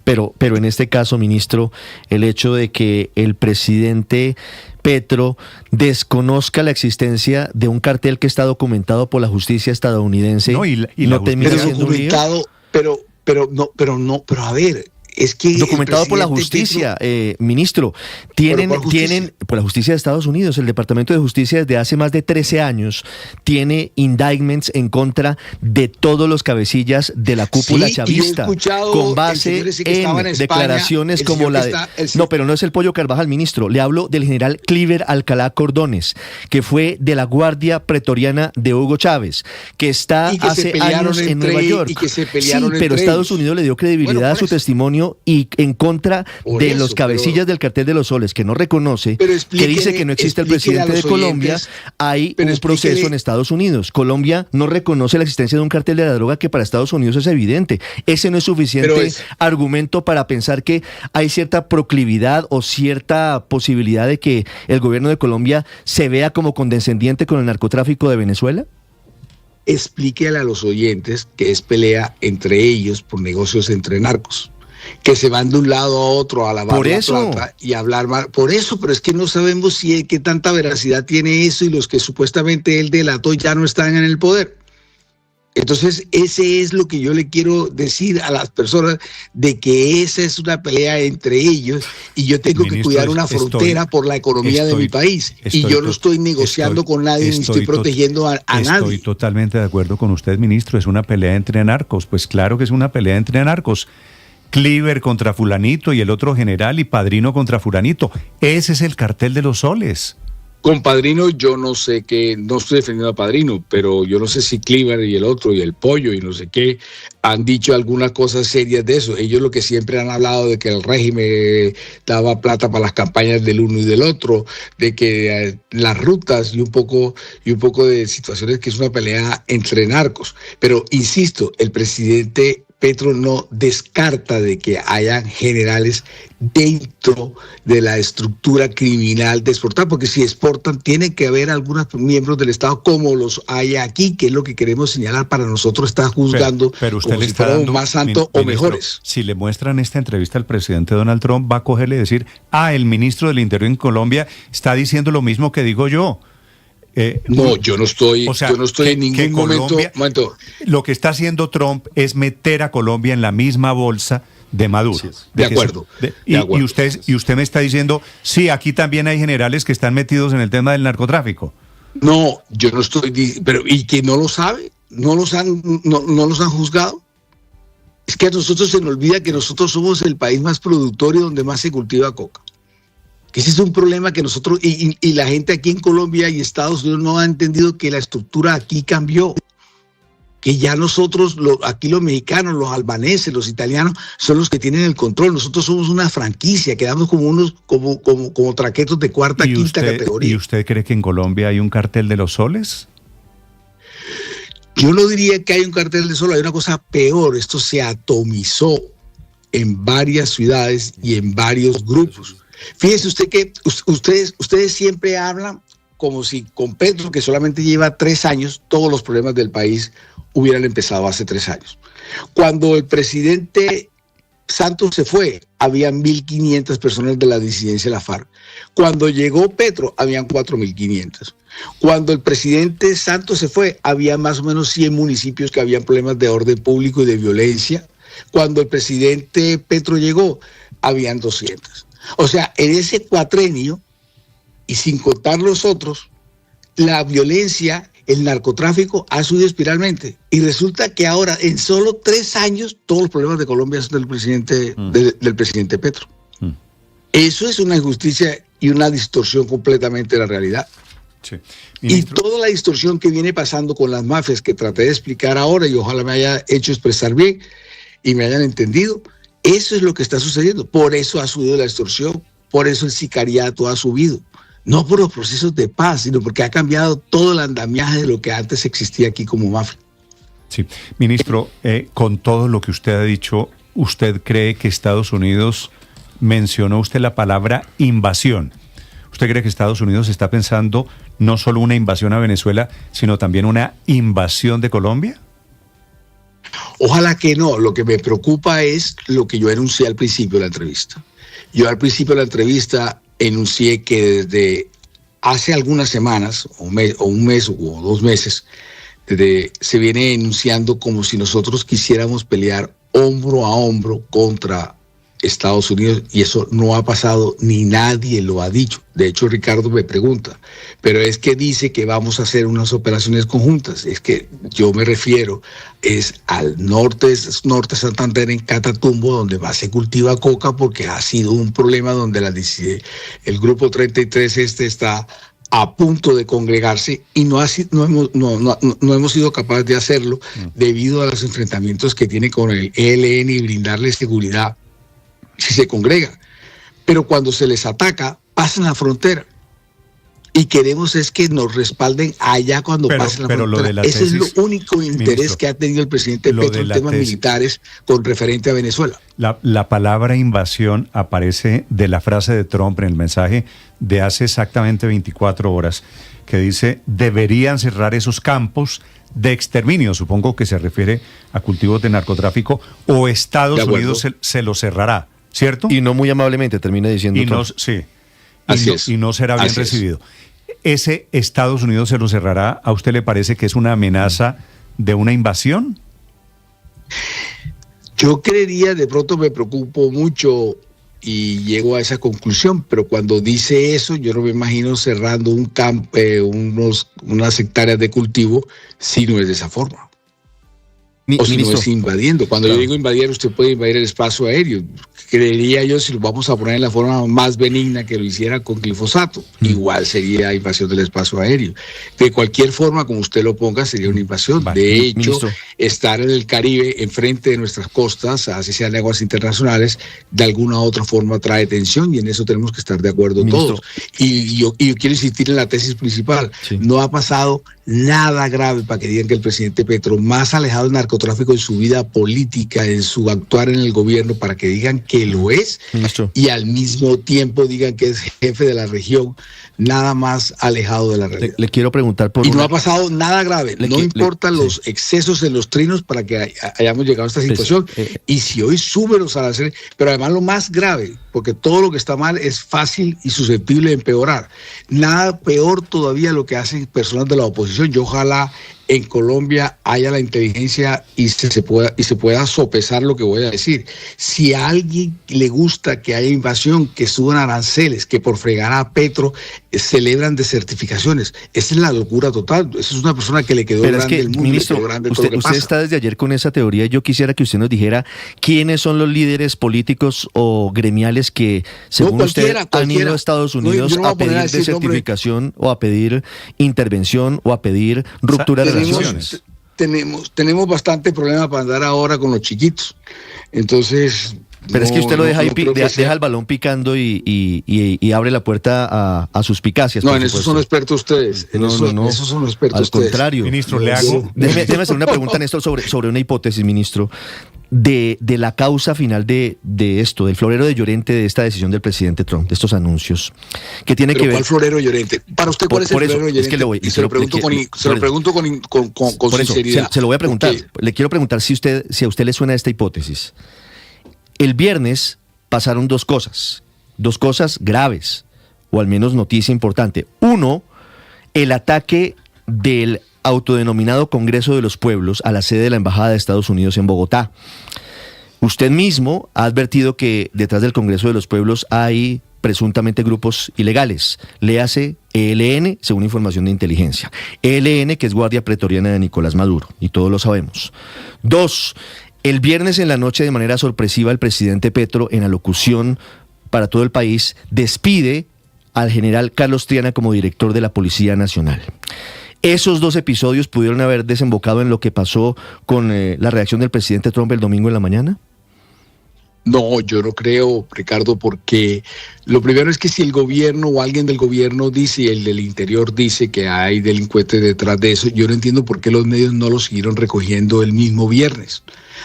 Pero en este caso, ministro, el hecho de que el presidente Petro desconozca la existencia de un cartel que está documentado por la justicia estadounidense, no termina siendo un lío. Pero a ver. Es que documentado por la justicia, ministro, tienen por la justicia de Estados Unidos. El Departamento de Justicia desde hace más de 13 años tiene indictments en contra de todos los cabecillas de la cúpula chavista, con base en declaraciones como la de... No, pero no es el Pollo Carvajal, ministro. Le hablo del general Cliver Alcalá Cordones, que fue de la Guardia Pretoriana de Hugo Chávez, que está hace años en Nueva York. Pero Estados Unidos le dio credibilidad a su testimonio y en contra de los cabecillas del cartel de los soles, que no reconoce, que dice que no existe el presidente de Colombia, hay un proceso en Estados Unidos. Colombia no reconoce la existencia de un cartel de la droga que para Estados Unidos es evidente. Ese no es suficiente argumento para pensar que hay cierta proclividad o cierta posibilidad de que el gobierno de Colombia se vea como condescendiente con el narcotráfico de Venezuela. Explíquele a los oyentes que es pelea entre ellos por negocios entre narcos, que se van de un lado a otro a lavar la plata y hablar mal. Por eso, pero es que no sabemos qué tanta veracidad tiene eso y los que supuestamente él delató ya no están en el poder. Entonces, ese es lo que yo le quiero decir a las personas, de que esa es una pelea entre ellos y yo tengo que cuidar una frontera por la economía de mi país. Y yo no estoy negociando con nadie ni estoy protegiendo a nadie. Estoy totalmente de acuerdo con usted, ministro. Es una pelea entre narcos. Pues claro que es una pelea entre narcos. Cliver contra fulanito y el otro general y Padrino contra fulanito. Ese es el cartel de los soles. Con Padrino yo no sé qué, no estoy defendiendo a Padrino, pero yo no sé si Cliver y el otro y el Pollo y no sé qué han dicho algunas cosas serias de eso. Ellos lo que siempre han hablado de que el régimen daba plata para las campañas del uno y del otro, de que las rutas y un poco de situaciones que es una pelea entre narcos. Pero insisto, el presidente Petro no descarta de que hayan generales dentro de la estructura criminal de exportar, porque si exportan tiene que haber algunos miembros del Estado como los hay aquí, que es lo que queremos señalar para nosotros estar juzgando pero usted como le si está fuéramos dando, más santos o mejores. Si le muestran esta entrevista al presidente Donald Trump, va a cogerle y decir, el ministro del Interior en Colombia está diciendo lo mismo que digo yo. No, yo no estoy en ningún momento. Lo que está haciendo Trump es meter a Colombia en la misma bolsa de Maduro. Sí, de acuerdo. Y usted me está diciendo, sí, aquí también hay generales que están metidos en el tema del narcotráfico. No, yo no estoy, pero ¿y que no lo sabe? ¿No los han juzgado? Es que a nosotros se nos olvida que nosotros somos el país más productor y donde más se cultiva coca. Ese es un problema que nosotros, y la gente aquí en Colombia y Estados Unidos no ha entendido que la estructura aquí cambió. Que ya nosotros, aquí los mexicanos, los albaneses, los italianos, son los que tienen el control. Nosotros somos una franquicia, quedamos como traquetos de cuarta, quinta categoría. ¿Y usted cree que en Colombia hay un cartel de los soles? Yo no diría que hay un cartel de solo, hay una cosa peor. Esto se atomizó en varias ciudades y en varios grupos. Fíjese usted que ustedes siempre hablan como si con Petro, que solamente lleva 3 años, todos los problemas del país hubieran empezado hace 3 años. Cuando el presidente Santos se fue, había 1.500 personas de la disidencia de la FARC. Cuando llegó Petro, habían 4.500. Cuando el presidente Santos se fue, había más o menos 100 municipios que habían problemas de orden público y de violencia. Cuando el presidente Petro llegó, habían 200. O sea, en ese cuatrenio, y sin contar los otros, la violencia, el narcotráfico ha subido espiralmente. Y resulta que ahora, en solo 3 años, todos los problemas de Colombia son del presidente Petro. Eso es una injusticia y una distorsión completamente de la realidad. Sí. Y toda la distorsión que viene pasando con las mafias que traté de explicar ahora, y ojalá me haya hecho expresar bien y me hayan entendido, eso es lo que está sucediendo. Por eso ha subido la extorsión, por eso el sicariato ha subido. No por los procesos de paz, sino porque ha cambiado todo el andamiaje de lo que antes existía aquí como mafia. Sí, ministro, con todo lo que usted ha dicho, ¿usted cree que Estados Unidos, mencionó usted la palabra invasión? ¿Usted cree que Estados Unidos está pensando no solo una invasión a Venezuela, sino también una invasión de Colombia? Ojalá que no. Lo que me preocupa es lo que yo enuncié al principio de la entrevista. Yo al principio de la entrevista enuncié que desde hace algunas semanas, o un mes o 2 meses, se viene enunciando como si nosotros quisiéramos pelear hombro a hombro contra Estados Unidos, y eso no ha pasado ni nadie lo ha dicho. De hecho, Ricardo me pregunta, pero es que dice que vamos a hacer unas operaciones conjuntas. Es que yo me refiero al norte Santander, en Catatumbo, donde más se cultiva coca, porque ha sido un problema donde el grupo 33 está a punto de congregarse y no hemos sido capaces de hacerlo debido a los enfrentamientos que tiene con el ELN y brindarle seguridad si se congrega. Pero cuando se les ataca, pasan la frontera. Y queremos es que nos respalden allá cuando pasen la frontera. Ese es lo único interés, ministro, que ha tenido el presidente Petro en temas militares con referente a Venezuela. La palabra invasión aparece de la frase de Trump en el mensaje de hace exactamente 24 horas, que dice: deberían cerrar esos campos de exterminio. Supongo que se refiere a cultivos de narcotráfico, o Estados Unidos se lo cerrará, ¿cierto? Y no muy amablemente, termina diciendo Trump. Sí. Y no será bien recibido. ¿Ese Estados Unidos se lo cerrará? ¿A usted le parece que es una amenaza de una invasión? Yo creería, de pronto me preocupo mucho y llego a esa conclusión, pero cuando dice eso, yo no me imagino cerrando un campo, unas hectáreas de cultivo, si no es de esa forma. O si no es invadiendo. Cuando yo digo invadir, usted puede invadir el espacio aéreo. Creería yo, si lo vamos a poner en la forma más benigna, que lo hiciera con glifosato. Igual sería invasión del espacio aéreo. De cualquier forma, como usted lo ponga, sería una invasión. De hecho, ministro, estar en el Caribe, enfrente de nuestras costas, así sean aguas internacionales, de alguna u otra forma trae tensión, y en eso tenemos que estar de acuerdo todos. Y yo quiero insistir en la tesis principal. Sí. No ha pasado nada grave para que digan que el presidente Petro, más alejado del narcotráfico en su vida política, en su actuar en el gobierno, para que digan que lo es, y al mismo tiempo digan que es jefe de la región, nada más alejado de la realidad. Le quiero preguntar por... Y no ha pasado nada grave, no importan los excesos en los trinos para que hayamos llegado a esta situación, y si hoy suben los aranceles, pero además lo más grave, porque todo lo que está mal es fácil y susceptible de empeorar. Nada peor todavía lo que hacen personas de la oposición. Yo ojalá en Colombia haya la inteligencia y se pueda sopesar lo que voy a decir. Si a alguien le gusta que haya invasión, que suban aranceles, que por fregar a Petro celebran desertificaciones, esa es la locura total. Esa es una persona que le quedó Pero grande el mundo, ministro, le quedó grande todo lo que usted pasa. está desde ayer con esa teoría y yo quisiera que usted nos dijera quiénes son los líderes políticos o gremiales que, según usted, han ido a Estados Unidos yo no voy a pedir desertificación o a pedir intervención o a pedir ruptura de relaciones. Tenemos bastante problema para andar ahora con los chiquitos. Entonces... Pero es que usted lo deja ahí, deja sea el balón picando y abre la puerta a suspicacias. No, en eso son expertos ustedes. En eso son expertos al ustedes. contrario. Ministro, le hago... Déjeme hacer una pregunta, Néstor, sobre una hipótesis, ministro, de la causa final de esto, del florero de Llorente, de esta decisión del presidente Trump, de estos anuncios, que tiene que ver... ¿Cuál florero de Llorente? Para usted, ¿cuál es el florero de Llorente? Es que le voy, y se lo pregunto con sinceridad. Se lo voy a preguntar. Le quiero preguntar si a usted le suena esta hipótesis. El viernes pasaron dos cosas graves, o al menos noticia importante. Uno, el ataque del autodenominado Congreso de los Pueblos a la sede de la Embajada de Estados Unidos en Bogotá. Usted mismo ha advertido que detrás del Congreso de los Pueblos hay presuntamente grupos ilegales. Léase ELN, según información de inteligencia. ELN, que es guardia pretoriana de Nicolás Maduro, y todos lo sabemos. Dos, el viernes en la noche, de manera sorpresiva, el presidente Petro, en alocución para todo el país, despide al general Carlos Triana como director de la Policía Nacional. ¿Esos dos episodios pudieron haber desembocado en lo que pasó con la reacción del presidente Trump el domingo en la mañana? No, yo no creo, Ricardo, porque lo primero es que si el gobierno o alguien del gobierno dice, y el del interior dice que hay delincuentes detrás de eso, yo no entiendo por qué los medios no lo siguieron recogiendo el mismo viernes.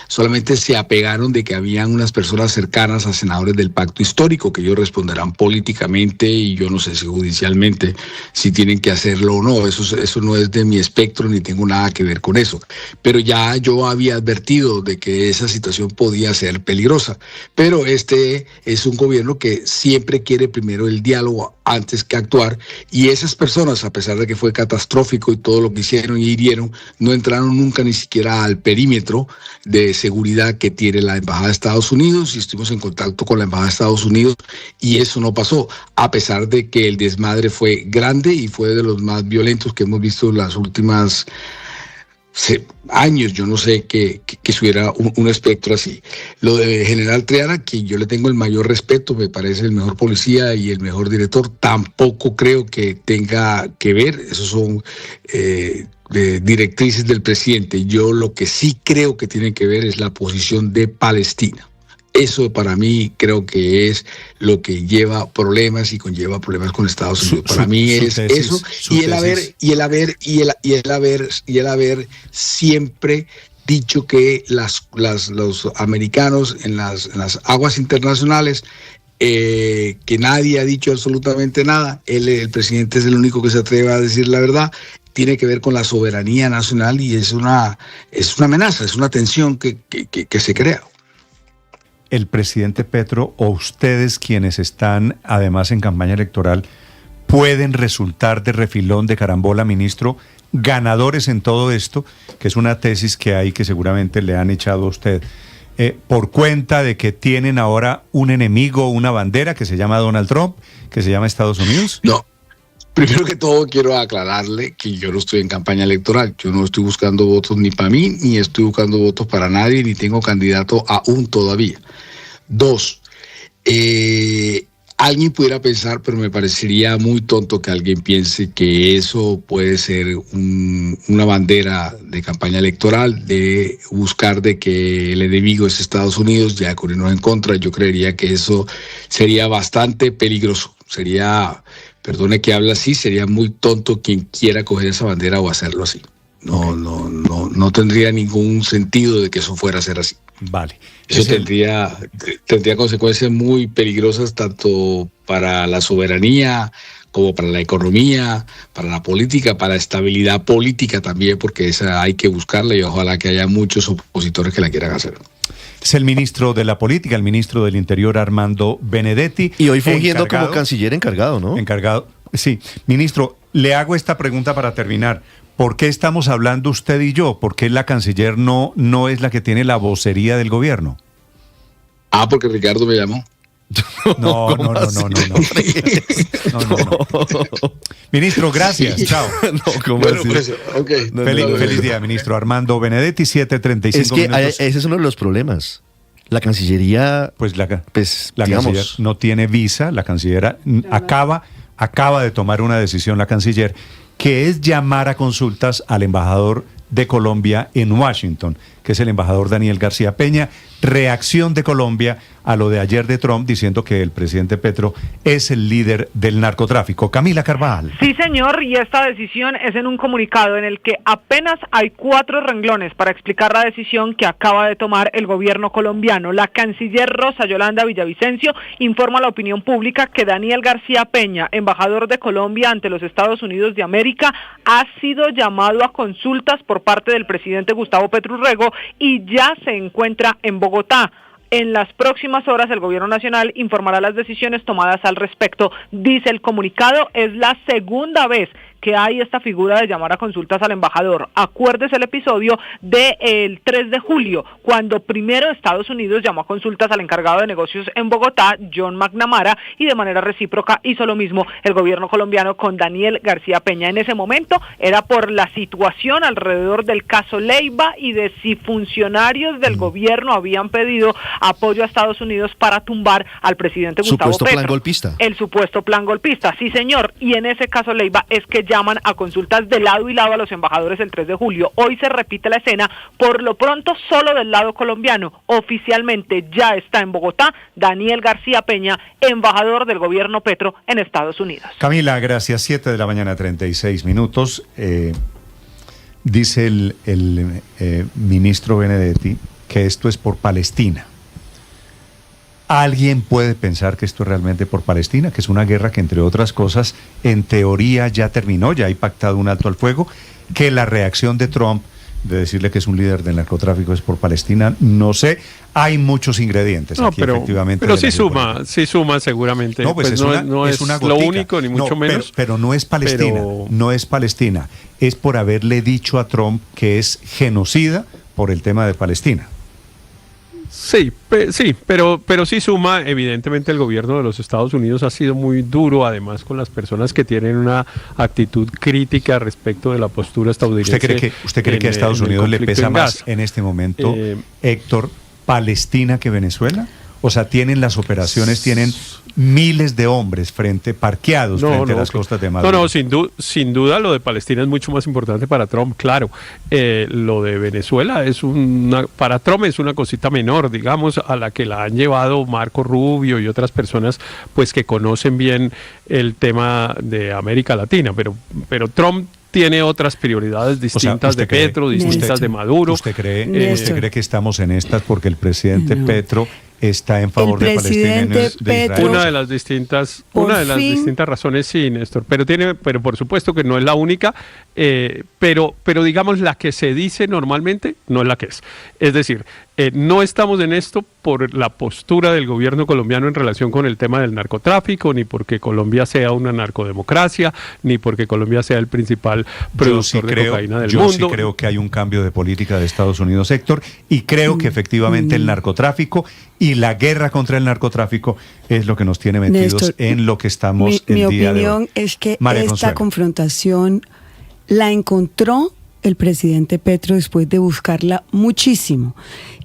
Solamente se apegaron de que habían unas personas cercanas a senadores del pacto histórico, que ellos responderán políticamente y yo no sé si judicialmente si tienen que hacerlo o no. Eso no es de mi espectro ni tengo nada que ver con eso. Pero ya yo había advertido de que esa situación podía ser peligrosa. Pero este es un gobierno que siempre quiere primero el diálogo antes que actuar, y esas personas, a pesar de que fue catastrófico y todo lo que hicieron y hirieron, no entraron nunca ni siquiera al perímetro de seguridad que tiene la Embajada de Estados Unidos, y estuvimos en contacto con la Embajada de Estados Unidos y eso no pasó, a pesar de que el desmadre fue grande y fue de los más violentos que hemos visto en las últimas años. Yo no sé que hubiera un espectro así. Lo de General Triana, que yo le tengo el mayor respeto, me parece el mejor policía y el mejor director, tampoco creo que tenga que ver. Esos son directrices del presidente. Yo lo que sí creo que tiene que ver es la posición de Palestina. Eso para mí creo que es lo que lleva problemas y conlleva problemas con Estados Unidos. Para mí es eso, y el haber siempre dicho que los americanos en las aguas internacionales, que nadie ha dicho absolutamente nada. El presidente es el único que se atreve a decir la verdad. Tiene que ver con la soberanía nacional y es una amenaza, es una tensión que se crea. El presidente Petro o ustedes, quienes están además en campaña electoral, pueden resultar de refilón, de carambola, ministro, ganadores en todo esto, que es una tesis que hay que seguramente le han echado a usted, por cuenta de que tienen ahora un enemigo, una bandera que se llama Donald Trump, que se llama Estados Unidos. No. Primero que todo quiero aclararle que yo no estoy en campaña electoral. Yo no estoy buscando votos ni para mí, ni estoy buscando votos para nadie, ni tengo candidato aún todavía. Dos, alguien pudiera pensar, pero me parecería muy tonto que alguien piense que eso puede ser una bandera de campaña electoral, de buscar de que el enemigo es Estados Unidos, ya con irnos en contra. Yo creería que eso sería bastante peligroso. Perdone que hable así, sería muy tonto quien quiera coger esa bandera o hacerlo así. No tendría ningún sentido de que eso fuera a ser así. Vale. Eso tendría consecuencias muy peligrosas tanto para la soberanía como para la economía, para la política, para la estabilidad política también, porque esa hay que buscarla y ojalá que haya muchos opositores que la quieran hacer. Es el ministro de la Política, el ministro del Interior, Armando Benedetti. Y hoy fungiendo como canciller encargado, ¿no? Encargado, sí. Ministro, le hago esta pregunta para terminar. ¿por qué estamos hablando usted y yo? ¿Por qué la canciller no es la que tiene la vocería del gobierno? Porque Ricardo me llamó. No. Ministro, gracias. Chao. Pues, okay. Feliz día, ministro. Armando Benedetti, 7:35 Es que minutos. ese es uno de los problemas. La Cancillería, Pues la digamos, canciller no tiene visa, la canciller acaba de tomar una decisión, la canciller, que es llamar a consultas al embajador de Colombia en Washington, que es el embajador Daniel García Peña. Reacción de Colombia a lo de ayer de Trump, diciendo que el presidente Petro es el líder del narcotráfico. Camila Carvajal. Sí, señor, y esta decisión es en un comunicado en el que apenas hay 4 renglones para explicar la decisión que acaba de tomar el gobierno colombiano. La canciller Rosa Yolanda Villavicencio informa a la opinión pública que Daniel García Peña, embajador de Colombia ante los Estados Unidos de América, ha sido llamado a consultas por parte del presidente Gustavo Petro Urrego y ya se encuentra en Bogotá. En las próximas horas el gobierno nacional informará las decisiones tomadas al respecto. Dice el comunicado, es la segunda vez que hay esta figura de llamar a consultas al embajador. Acuérdese el episodio del 3 de julio, cuando primero Estados Unidos llamó a consultas al encargado de negocios en Bogotá, John McNamara, y de manera recíproca hizo lo mismo el gobierno colombiano con Daniel García Peña. En ese momento era por la situación alrededor del caso Leiva y de si funcionarios del gobierno habían pedido apoyo a Estados Unidos para tumbar al presidente Gustavo Petro. Plan golpista. El supuesto plan golpista, sí señor, y en ese caso Leiva es que llaman a consultas de lado y lado a los embajadores el 3 de julio. Hoy se repite la escena, por lo pronto solo del lado colombiano. Oficialmente ya está en Bogotá Daniel García Peña, embajador del gobierno Petro en Estados Unidos. Camila, gracias. 7:36 a.m. Dice el ministro Benedetti que esto es por Palestina. ¿Alguien puede pensar que esto es realmente por Palestina? Que es una guerra que, entre otras cosas, en teoría ya terminó, ya hay pactado un alto al fuego, que la reacción de Trump de decirle que es un líder del narcotráfico es por Palestina, no sé, hay muchos ingredientes aquí, efectivamente. Pero sí suma seguramente. No, pues no es una lo único, ni mucho menos. Pero no es Palestina, no es Palestina, es por haberle dicho a Trump que es genocida por el tema de Palestina. Sí, pero sí suma, evidentemente el gobierno de los Estados Unidos ha sido muy duro, además con las personas que tienen una actitud crítica respecto de la postura estadounidense. ¿Usted cree que a Estados Unidos le pesa más en este momento, Héctor, Palestina que Venezuela? O sea, tienen las operaciones, tienen miles de hombres parqueados frente a las costas de Maduro. Sin duda lo de Palestina es mucho más importante para Trump, claro. Lo de Venezuela para Trump es una cosita menor, digamos, a la que la han llevado Marco Rubio y otras personas pues que conocen bien el tema de América Latina, pero Trump tiene otras prioridades distintas de Petro, distintas de Maduro. ¿Usted cree que estamos en estas porque el presidente Petro está en favor de Palestina y no es de Israel? Una de las distintas razones, sí, Néstor, pero por supuesto que no es la única, pero digamos la que se dice normalmente no es la que es. Es decir, no estamos en esto por la postura del gobierno colombiano en relación con el tema del narcotráfico, ni porque Colombia sea una narcodemocracia, ni porque Colombia sea el principal productor de cocaína del mundo. Yo sí creo que hay un cambio de política de Estados Unidos, Héctor, y creo que efectivamente el narcotráfico y la guerra contra el narcotráfico es lo que nos tiene metidos, Néstor, en lo que estamos el día de hoy. Mi opinión es que esta confrontación la encontró el presidente Petro después de buscarla muchísimo,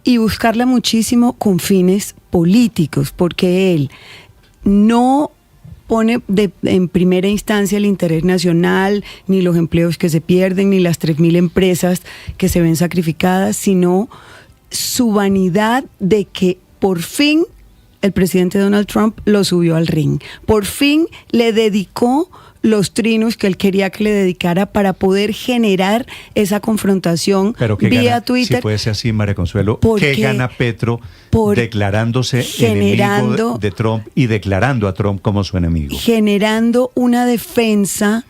y buscarla muchísimo con fines políticos, porque él no pone en primera instancia el interés nacional, ni los empleos que se pierden, ni las 3.000 empresas que se ven sacrificadas, sino su vanidad de que por fin el presidente Donald Trump lo subió al ring. Por fin le dedicó los trinos que él quería que le dedicara para poder generar esa confrontación vía Twitter. Si fuese así, María Consuelo, ¿qué gana Petro declarándose enemigo de Trump y declarando a Trump como su enemigo? Generando una defensa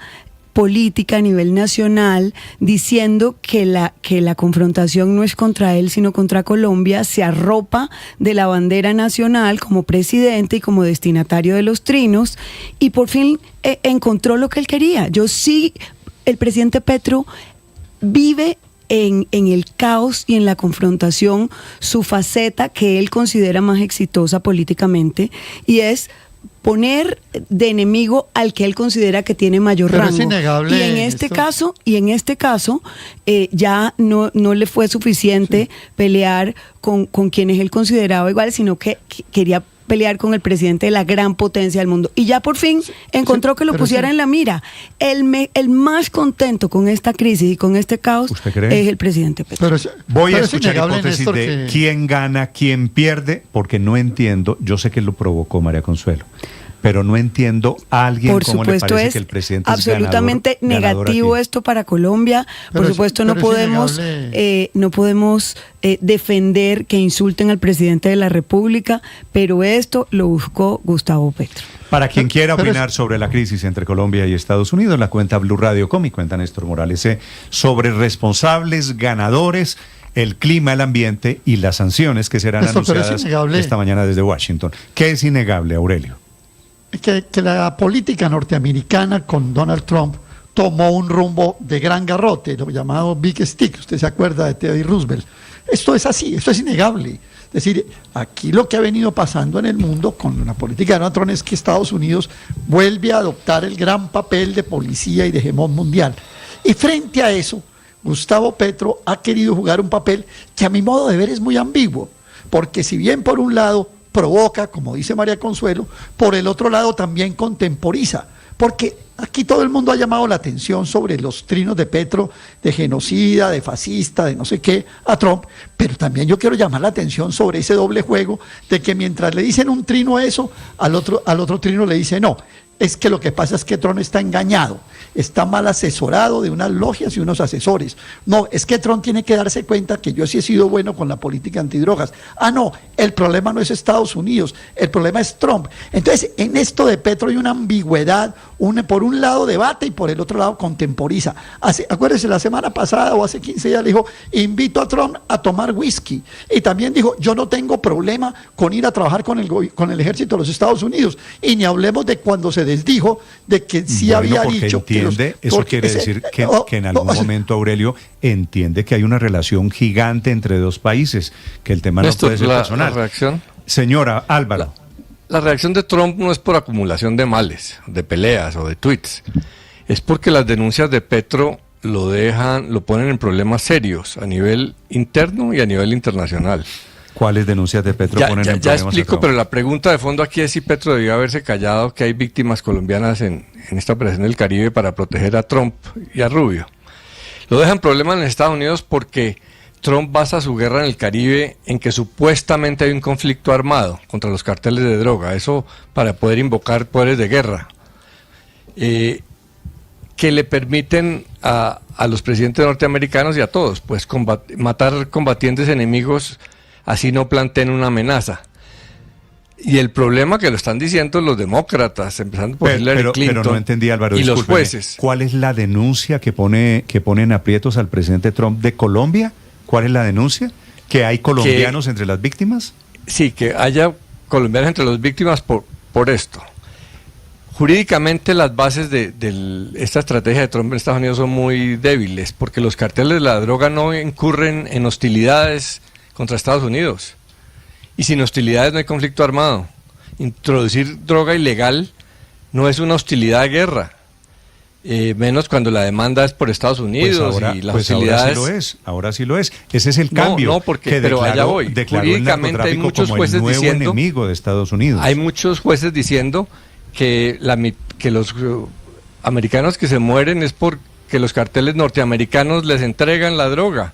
política a nivel nacional, diciendo que la confrontación no es contra él, sino contra Colombia, se arropa de la bandera nacional como presidente y como destinatario de los trinos, y por fin encontró lo que él quería. El presidente Petro vive en el caos y en la confrontación su faceta que él considera más exitosa políticamente, y es poner de enemigo al que él considera que tiene mayor rango. Es innegable y en este caso ya no le fue suficiente pelear con quienes él consideraba igual, sino que quería pelear con el presidente de la gran potencia del mundo. Y ya por fin encontró que lo pusiera en la mira. El más contento con esta crisis y con este caos es el presidente Petro. Voy a escuchar hipótesis de quién gana, quién pierde, porque no entiendo, yo sé que lo provocó María Consuelo, pero no entiendo a alguien cómo le parece que el presidente es absolutamente negativo esto para Colombia. Por supuesto no podemos defender que insulten al presidente de la República, pero esto lo buscó Gustavo Petro. Para quien quiera opinar sobre la crisis entre Colombia y Estados Unidos, la cuenta Blue Radio Com y cuenta Néstor Morales sobre responsables, ganadores, el clima, el ambiente y las sanciones que serán anunciadas esta mañana desde Washington. ¿Qué es innegable, Aurelio? Que la política norteamericana con Donald Trump tomó un rumbo de gran garrote, lo llamado Big Stick. Usted se acuerda de Teddy Roosevelt. Esto es así, esto es innegable. Es decir, aquí lo que ha venido pasando en el mundo con la política de Donald Trump es que Estados Unidos vuelve a adoptar el gran papel de policía y de hegemón mundial. Y frente a eso, Gustavo Petro ha querido jugar un papel que a mi modo de ver es muy ambiguo, porque si bien por un lado provoca, como dice María Consuelo, por el otro lado también contemporiza, porque aquí todo el mundo ha llamado la atención sobre los trinos de Petro, de genocida, de fascista, de no sé qué, a Trump, pero también yo quiero llamar la atención sobre ese doble juego de que mientras le dicen un trino a eso, al otro trino le dice no. Es que lo que pasa es que Trump está engañado, está mal asesorado de unas logias y unos asesores. No, es que Trump tiene que darse cuenta que yo sí he sido bueno con la política antidrogas. Ah, no, el problema no es Estados Unidos, el problema es Trump. Entonces, en esto de Petro hay una ambigüedad, por un lado debate y por el otro lado contemporiza. Acuérdense, la semana pasada o hace 15 días le dijo, invito a Trump a tomar whisky. Y también dijo, yo no tengo problema con ir a trabajar con el ejército de los Estados Unidos. Y ni hablemos de cuando se desdijo de que sí había dicho entiende, eso quiere decir que en algún momento, Aurelio, entiende que hay una relación gigante entre dos países, que el tema no puede ser personal. La reacción, señora Álvaro. La reacción de Trump no es por acumulación de males, de peleas o de tweets, es porque las denuncias de Petro lo ponen en problemas serios a nivel interno y a nivel internacional. ¿Cuáles denuncias de Petro ponen en problemas? Ya explico, pero la pregunta de fondo aquí es si Petro debió haberse callado que hay víctimas colombianas en esta operación del Caribe para proteger a Trump y a Rubio. Lo dejan problemas en Estados Unidos porque Trump basa su guerra en el Caribe en que supuestamente hay un conflicto armado contra los carteles de droga, eso para poder invocar poderes de guerra, que le permiten a los presidentes norteamericanos y a todos, pues matar combatientes enemigos así no planteen una amenaza. Y el problema que lo están diciendo los demócratas, empezando por Hillary Clinton, pero no entendí, Álvaro, y los jueces. ¿Cuál es la denuncia que ponen aprietos al presidente Trump de Colombia? ¿Cuál es la denuncia? ¿Que hay colombianos entre las víctimas? Sí, que haya colombianos entre las víctimas por esto. Jurídicamente las bases de esta estrategia de Trump en Estados Unidos son muy débiles, porque los carteles de la droga no incurren en hostilidades contra Estados Unidos. Y sin hostilidades no hay conflicto armado. Introducir droga ilegal no es una hostilidad de guerra, menos cuando la demanda es por Estados Unidos, pues ahora, y las hostilidades... Ahora sí lo es. Ese es el cambio. No, porque, pero allá voy. Jurídicamente hay muchos jueces como el nuevo diciendo... enemigo de Estados Unidos. Hay muchos jueces diciendo que los americanos que se mueren es porque los carteles norteamericanos les entregan la droga.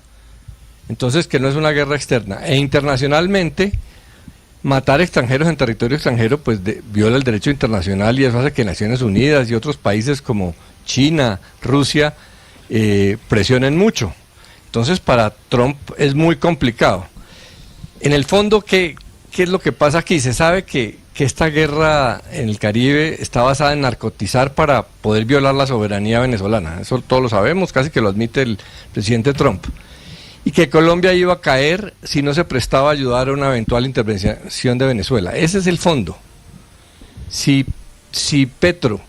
Entonces, que no es una guerra externa. E internacionalmente, matar extranjeros en territorio extranjero pues viola el derecho internacional, y eso hace que Naciones Unidas y otros países como China, Rusia, presionen mucho. Entonces, para Trump es muy complicado. En el fondo, ¿qué es lo que pasa aquí? Se sabe que esta guerra en el Caribe está basada en narcotizar para poder violar la soberanía venezolana. Eso todos lo sabemos, casi que lo admite el presidente Trump. Y que Colombia iba a caer si no se prestaba a ayudar a una eventual intervención de Venezuela. Ese es el fondo. Si Petro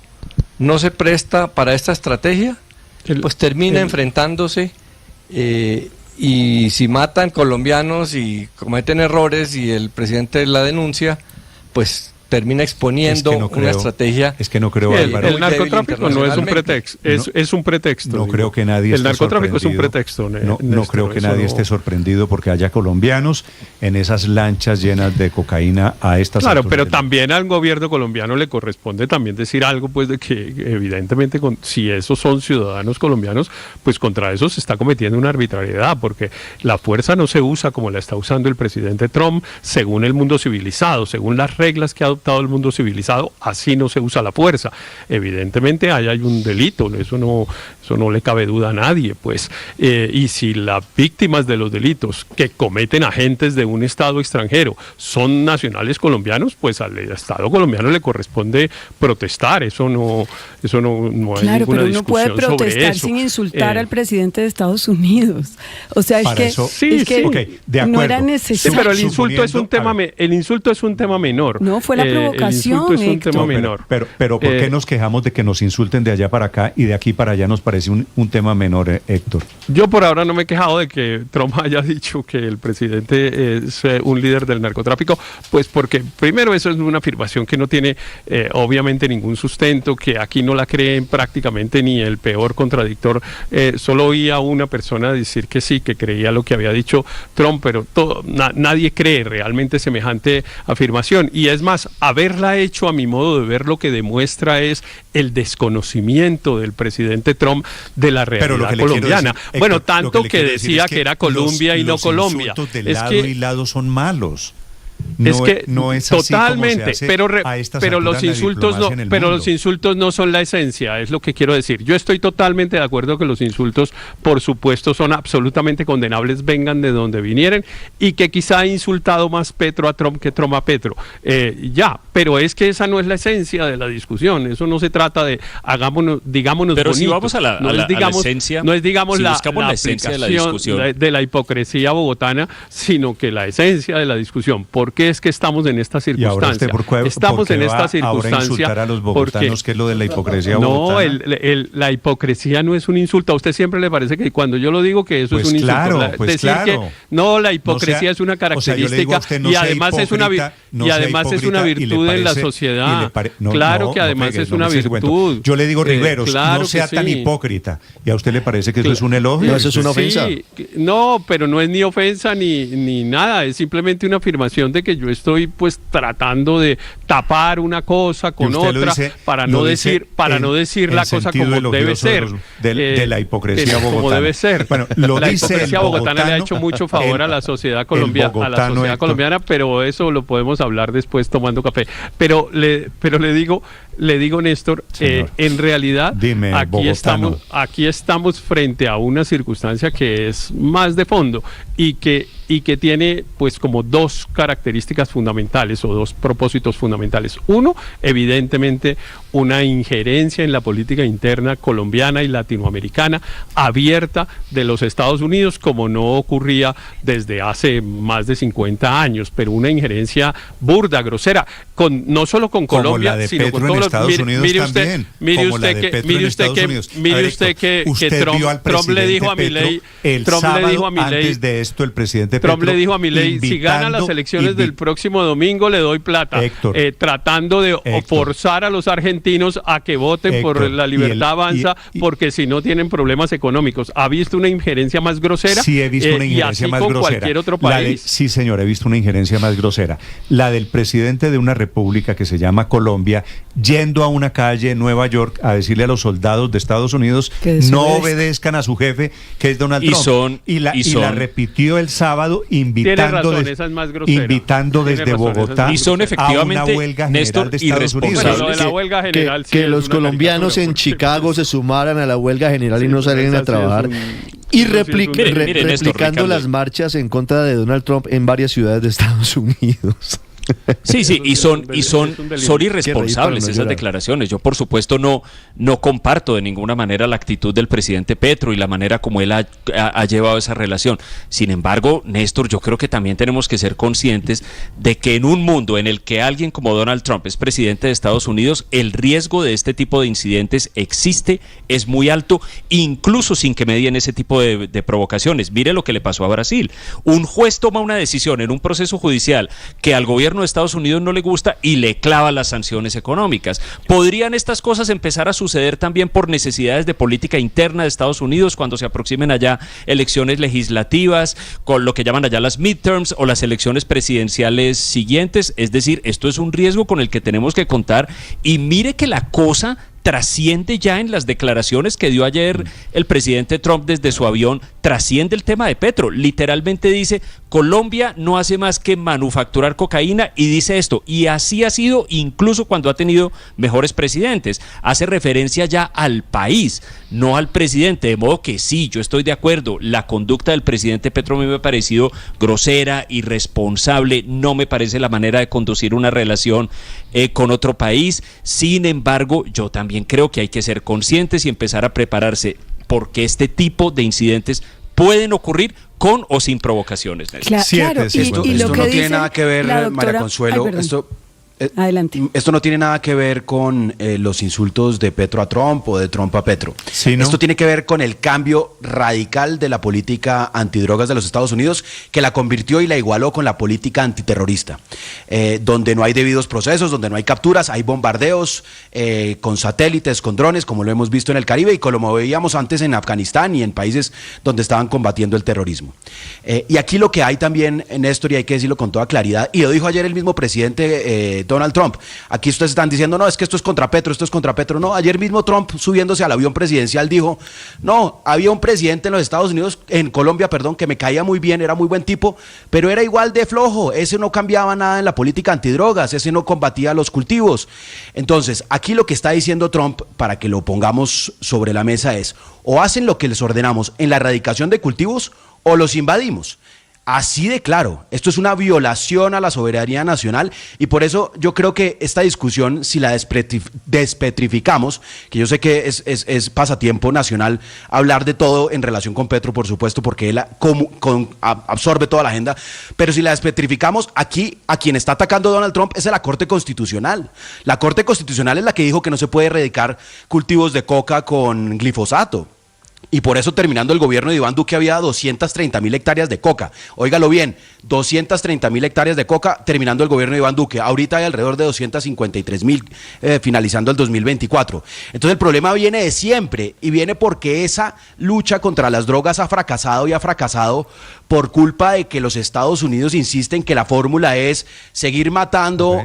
no se presta para esta estrategia, pues termina enfrentándose y si matan colombianos y cometen errores y el presidente la denuncia, pues termina exponiendo una estrategia. Es que no creo, Álvaro. El narcotráfico no es un pretexto, es un pretexto. No creo que nadie esté sorprendido. El narcotráfico es un pretexto. No creo que nadie esté sorprendido porque haya colombianos en esas lanchas llenas de cocaína a estas Claro, alturas. pero también al gobierno colombiano le corresponde también decir algo, pues de que evidentemente si esos son ciudadanos colombianos, pues contra eso se está cometiendo una arbitrariedad, porque la fuerza no se usa como la está usando el presidente Trump, según el mundo civilizado, según las reglas que ha adoptado el mundo civilizado, así no se usa la fuerza. Evidentemente ahí hay un delito, eso no le cabe duda a nadie, pues. Y si las víctimas de los delitos que cometen agentes de un Estado extranjero son nacionales colombianos, pues al Estado colombiano le corresponde protestar. Eso no hay ninguna discusión sobre eso. Claro, pero uno puede protestar sin insultar al presidente de Estados Unidos. O sea, es que okay, de acuerdo. No era necesario. Sí, pero el insulto es un tema menor. No, fue la provocación. El insulto es un tema menor. Pero ¿por qué nos quejamos de que nos insulten de allá para acá y de aquí para allá nos parece un tema menor, Héctor? Yo por ahora no me he quejado de que Trump haya dicho que el presidente es un líder del narcotráfico, pues porque primero eso es una afirmación que no tiene obviamente ningún sustento, que aquí no la creen prácticamente ni el peor contradictor. Solo oí a una persona decir que sí, que creía lo que había dicho Trump, pero nadie cree realmente semejante afirmación. Y es más, haberla hecho, a mi modo de ver, lo que demuestra es el desconocimiento del presidente Trump de la realidad colombiana. Decir, bueno, tanto que decía que era Colombia y no Colombia. Los insultos de lado y lado son malos. No es así totalmente, pero los insultos no son la esencia, es lo que quiero decir. Yo estoy totalmente de acuerdo que los insultos, por supuesto, son absolutamente condenables, vengan de donde vinieren, y que quizá ha insultado más Petro a Trump que Trump a Petro. Pero es que esa no es la esencia de la discusión. Eso no se trata de digámonos pero bonito. Si vamos a la esencia, no es digamos si la esencia de la discusión de la hipocresía bogotana, sino que la esencia de la discusión. ¿Por qué es que estamos en esta circunstancia? Estamos en esta circunstancia. Ahora insultar a los bogotanos, ¿qué es lo de la hipocresía bogotana? No, la hipocresía no es un insulto. A usted siempre le parece que cuando yo lo digo que eso es un insulto. Que no, la hipocresía es una característica y además es una virtud en la sociedad. Claro que además es una virtud. Yo le digo, Riveros, no sea tan hipócrita. ¿Y a usted le parece que eso es un elogio? No, eso es una ofensa. No, pero no es ni ofensa ni nada. Es simplemente una afirmación de que yo estoy pues tratando de tapar una cosa con otra para no decir la cosa como debe ser. De la hipocresía bogotana. Como debe ser. Bueno, la hipocresía bogotana le ha hecho mucho favor a la sociedad colombiana, pero eso lo podemos hablar después tomando café. Pero le digo, Néstor, en realidad aquí estamos frente a una circunstancia que es más de fondo y que tiene pues como dos características fundamentales o dos propósitos fundamentales. Uno, evidentemente, una injerencia en la política interna colombiana y latinoamericana abierta de los Estados Unidos, como no ocurría desde hace más de 50 años, pero una injerencia burda, grosera, no solo con Colombia, sino con todos los... Mire usted que Trump le dijo a Milei, antes de esto el presidente Petro, Trump le dijo a Milei, si gana las elecciones del próximo domingo le doy plata, tratando de forzar a los argentinos a que voten por la Libertad Avanza, porque si no tienen problemas económicos. ¿Ha visto una injerencia más grosera? Sí, he visto una injerencia más grosera. Cualquier otro país. Sí, señor, he visto una injerencia más grosera. La del presidente de una república que se llama Colombia, yendo a una calle en Nueva York a decirle a los soldados de Estados Unidos no obedezcan a su jefe, que es Donald Trump. Y la repitió el sábado invitando desde Bogotá y son efectivamente, a una huelga general de Estados Unidos. Bueno, de la huelga general, que los colombianos en Chicago se sumaran a la huelga general y no salieran a trabajar. Y replicando las marchas en contra de Donald Trump en varias ciudades de Estados Unidos. Sí, y son irresponsables esas declaraciones. Yo, por supuesto, no comparto de ninguna manera la actitud del presidente Petro y la manera como él ha llevado esa relación. Sin embargo, Néstor, yo creo que también tenemos que ser conscientes de que en un mundo en el que alguien como Donald Trump es presidente de Estados Unidos, el riesgo de este tipo de incidentes existe, es muy alto, incluso sin que medien ese tipo de provocaciones. Mire lo que le pasó a Brasil. Un juez toma una decisión en un proceso judicial que al gobierno de Estados Unidos no le gusta y le clava las sanciones económicas. ¿Podrían estas cosas empezar a suceder también por necesidades de política interna de Estados Unidos cuando se aproximen allá elecciones legislativas, con lo que llaman allá las midterms o las elecciones presidenciales siguientes? Es decir, esto es un riesgo con el que tenemos que contar, y mire que la cosa trasciende ya en las declaraciones que dio ayer el presidente Trump desde su avión, trasciende el tema de Petro. Literalmente dice, Colombia no hace más que manufacturar cocaína, y dice esto, y así ha sido incluso cuando ha tenido mejores presidentes. Hace referencia ya al país, no al presidente, de modo que sí, yo estoy de acuerdo, la conducta del presidente Petro a mí me ha parecido grosera, irresponsable, no me parece la manera de conducir una relación con otro país. Sin embargo, yo también creo que hay que ser conscientes y empezar a prepararse, porque este tipo de incidentes pueden ocurrir con o sin provocaciones. Claro, esto no tiene nada que ver, María Consuelo, adelante. Esto no tiene nada que ver con los insultos de Petro a Trump o de Trump a Petro. Sí, ¿no? Esto tiene que ver con el cambio radical de la política antidrogas de los Estados Unidos, que la convirtió y la igualó con la política antiterrorista, donde no hay debidos procesos, donde no hay capturas, hay bombardeos con satélites, con drones, como lo hemos visto en el Caribe y como lo veíamos antes en Afganistán y en países donde estaban combatiendo el terrorismo. Y aquí lo que hay también, Néstor, y hay que decirlo con toda claridad, y lo dijo ayer el mismo presidente Donald Trump. Aquí ustedes están diciendo, no, es que esto es contra Petro, esto es contra Petro. No, ayer mismo Trump, subiéndose al avión presidencial, dijo, no, había un presidente en los Estados Unidos, en Colombia, perdón, que me caía muy bien, era muy buen tipo, pero era igual de flojo, ese no cambiaba nada en la política antidrogas, ese no combatía los cultivos. Entonces, aquí lo que está diciendo Trump, para que lo pongamos sobre la mesa, es, o hacen lo que les ordenamos en la erradicación de cultivos, o los invadimos. Así de claro, esto es una violación a la soberanía nacional, y por eso yo creo que esta discusión, si la despetrificamos, que yo sé que es pasatiempo nacional hablar de todo en relación con Petro, por supuesto, porque él absorbe toda la agenda, pero si la despetrificamos, aquí a quien está atacando Donald Trump es a la Corte Constitucional. La Corte Constitucional es la que dijo que no se puede erradicar cultivos de coca con glifosato. Y por eso, terminando el gobierno de Iván Duque, había 230.000 hectáreas de coca. Óigalo bien, 230.000 hectáreas de coca terminando el gobierno de Iván Duque. Ahorita hay alrededor de 253.000 finalizando el 2024. Entonces el problema viene de siempre, y viene porque esa lucha contra las drogas ha fracasado, y ha fracasado por culpa de que los Estados Unidos insisten que la fórmula es seguir matando,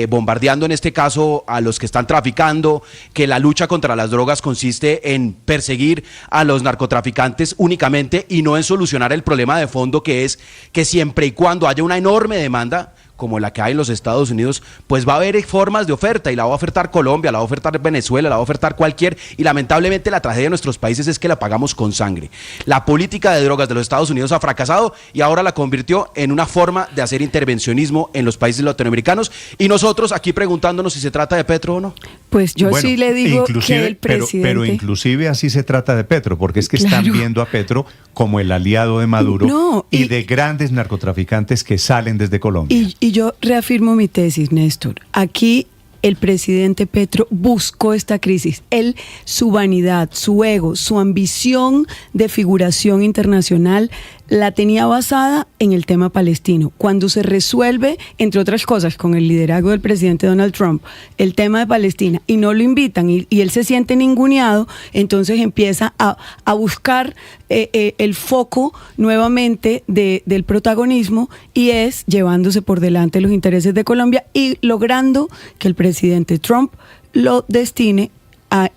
bombardeando en este caso a los que están traficando, que la lucha contra las drogas consiste en perseguir a los narcotraficantes únicamente y no en solucionar el problema de fondo, que es que siempre y cuando haya una enorme demanda como la que hay en los Estados Unidos, pues va a haber formas de oferta, y la va a ofertar Colombia, la va a ofertar Venezuela, la va a ofertar cualquier, y lamentablemente la tragedia de nuestros países es que la pagamos con sangre. La política de drogas de los Estados Unidos ha fracasado y ahora la convirtió en una forma de hacer intervencionismo en los países latinoamericanos, y nosotros aquí preguntándonos si se trata de Petro o no. Pues yo sí le digo que el presidente... Pero inclusive así se trata de Petro, porque es que están viendo a Petro como el aliado de Maduro y de grandes narcotraficantes que salen desde Colombia. Y yo reafirmo mi tesis, Néstor. Aquí el presidente Petro buscó esta crisis. Él, su vanidad, su ego, su ambición de figuración internacional la tenía basada en el tema palestino. Cuando se resuelve, entre otras cosas, con el liderazgo del presidente Donald Trump, el tema de Palestina, y no lo invitan, y él se siente ninguneado, entonces empieza a buscar el foco nuevamente del protagonismo, y es llevándose por delante los intereses de Colombia y logrando que el presidente Trump lo destine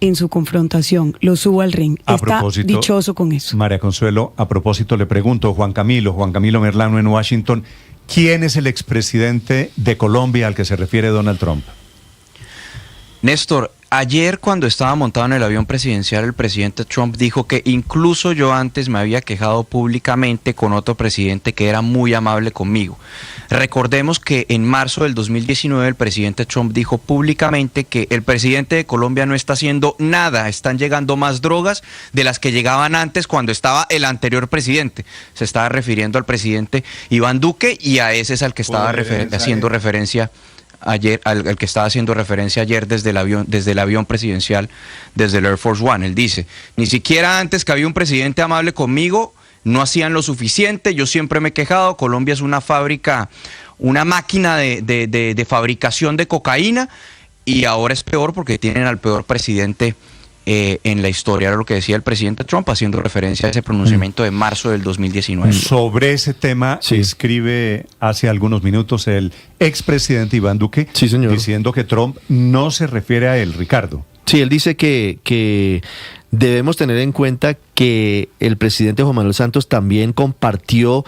en su confrontación, lo suba al ring. Está dichoso con eso. María Consuelo, a propósito le pregunto, Juan Camilo Merlano en Washington, ¿quién es el expresidente de Colombia al que se refiere Donald Trump? Néstor, Ayer, cuando estaba montado en el avión presidencial, el presidente Trump dijo que incluso yo antes me había quejado públicamente con otro presidente que era muy amable conmigo. Recordemos que en marzo del 2019 el presidente Trump dijo públicamente que el presidente de Colombia no está haciendo nada, están llegando más drogas de las que llegaban antes cuando estaba el anterior presidente. Se estaba refiriendo al presidente Iván Duque y a ese es al que estaba haciendo referencia ayer, al que estaba haciendo referencia ayer desde el avión presidencial, desde el Air Force One. Él dice, ni siquiera antes que había un presidente amable conmigo, no hacían lo suficiente, yo siempre me he quejado, Colombia es una fábrica, una máquina de fabricación de cocaína, y ahora es peor porque tienen al peor presidente en la historia. Era lo que decía el presidente Trump, haciendo referencia a ese pronunciamiento de marzo del 2019. Sobre ese tema, escribe hace algunos minutos el expresidente Iván Duque, diciendo que Trump no se refiere a él, Ricardo. Sí, él dice que debemos tener en cuenta que el presidente Juan Manuel Santos también compartió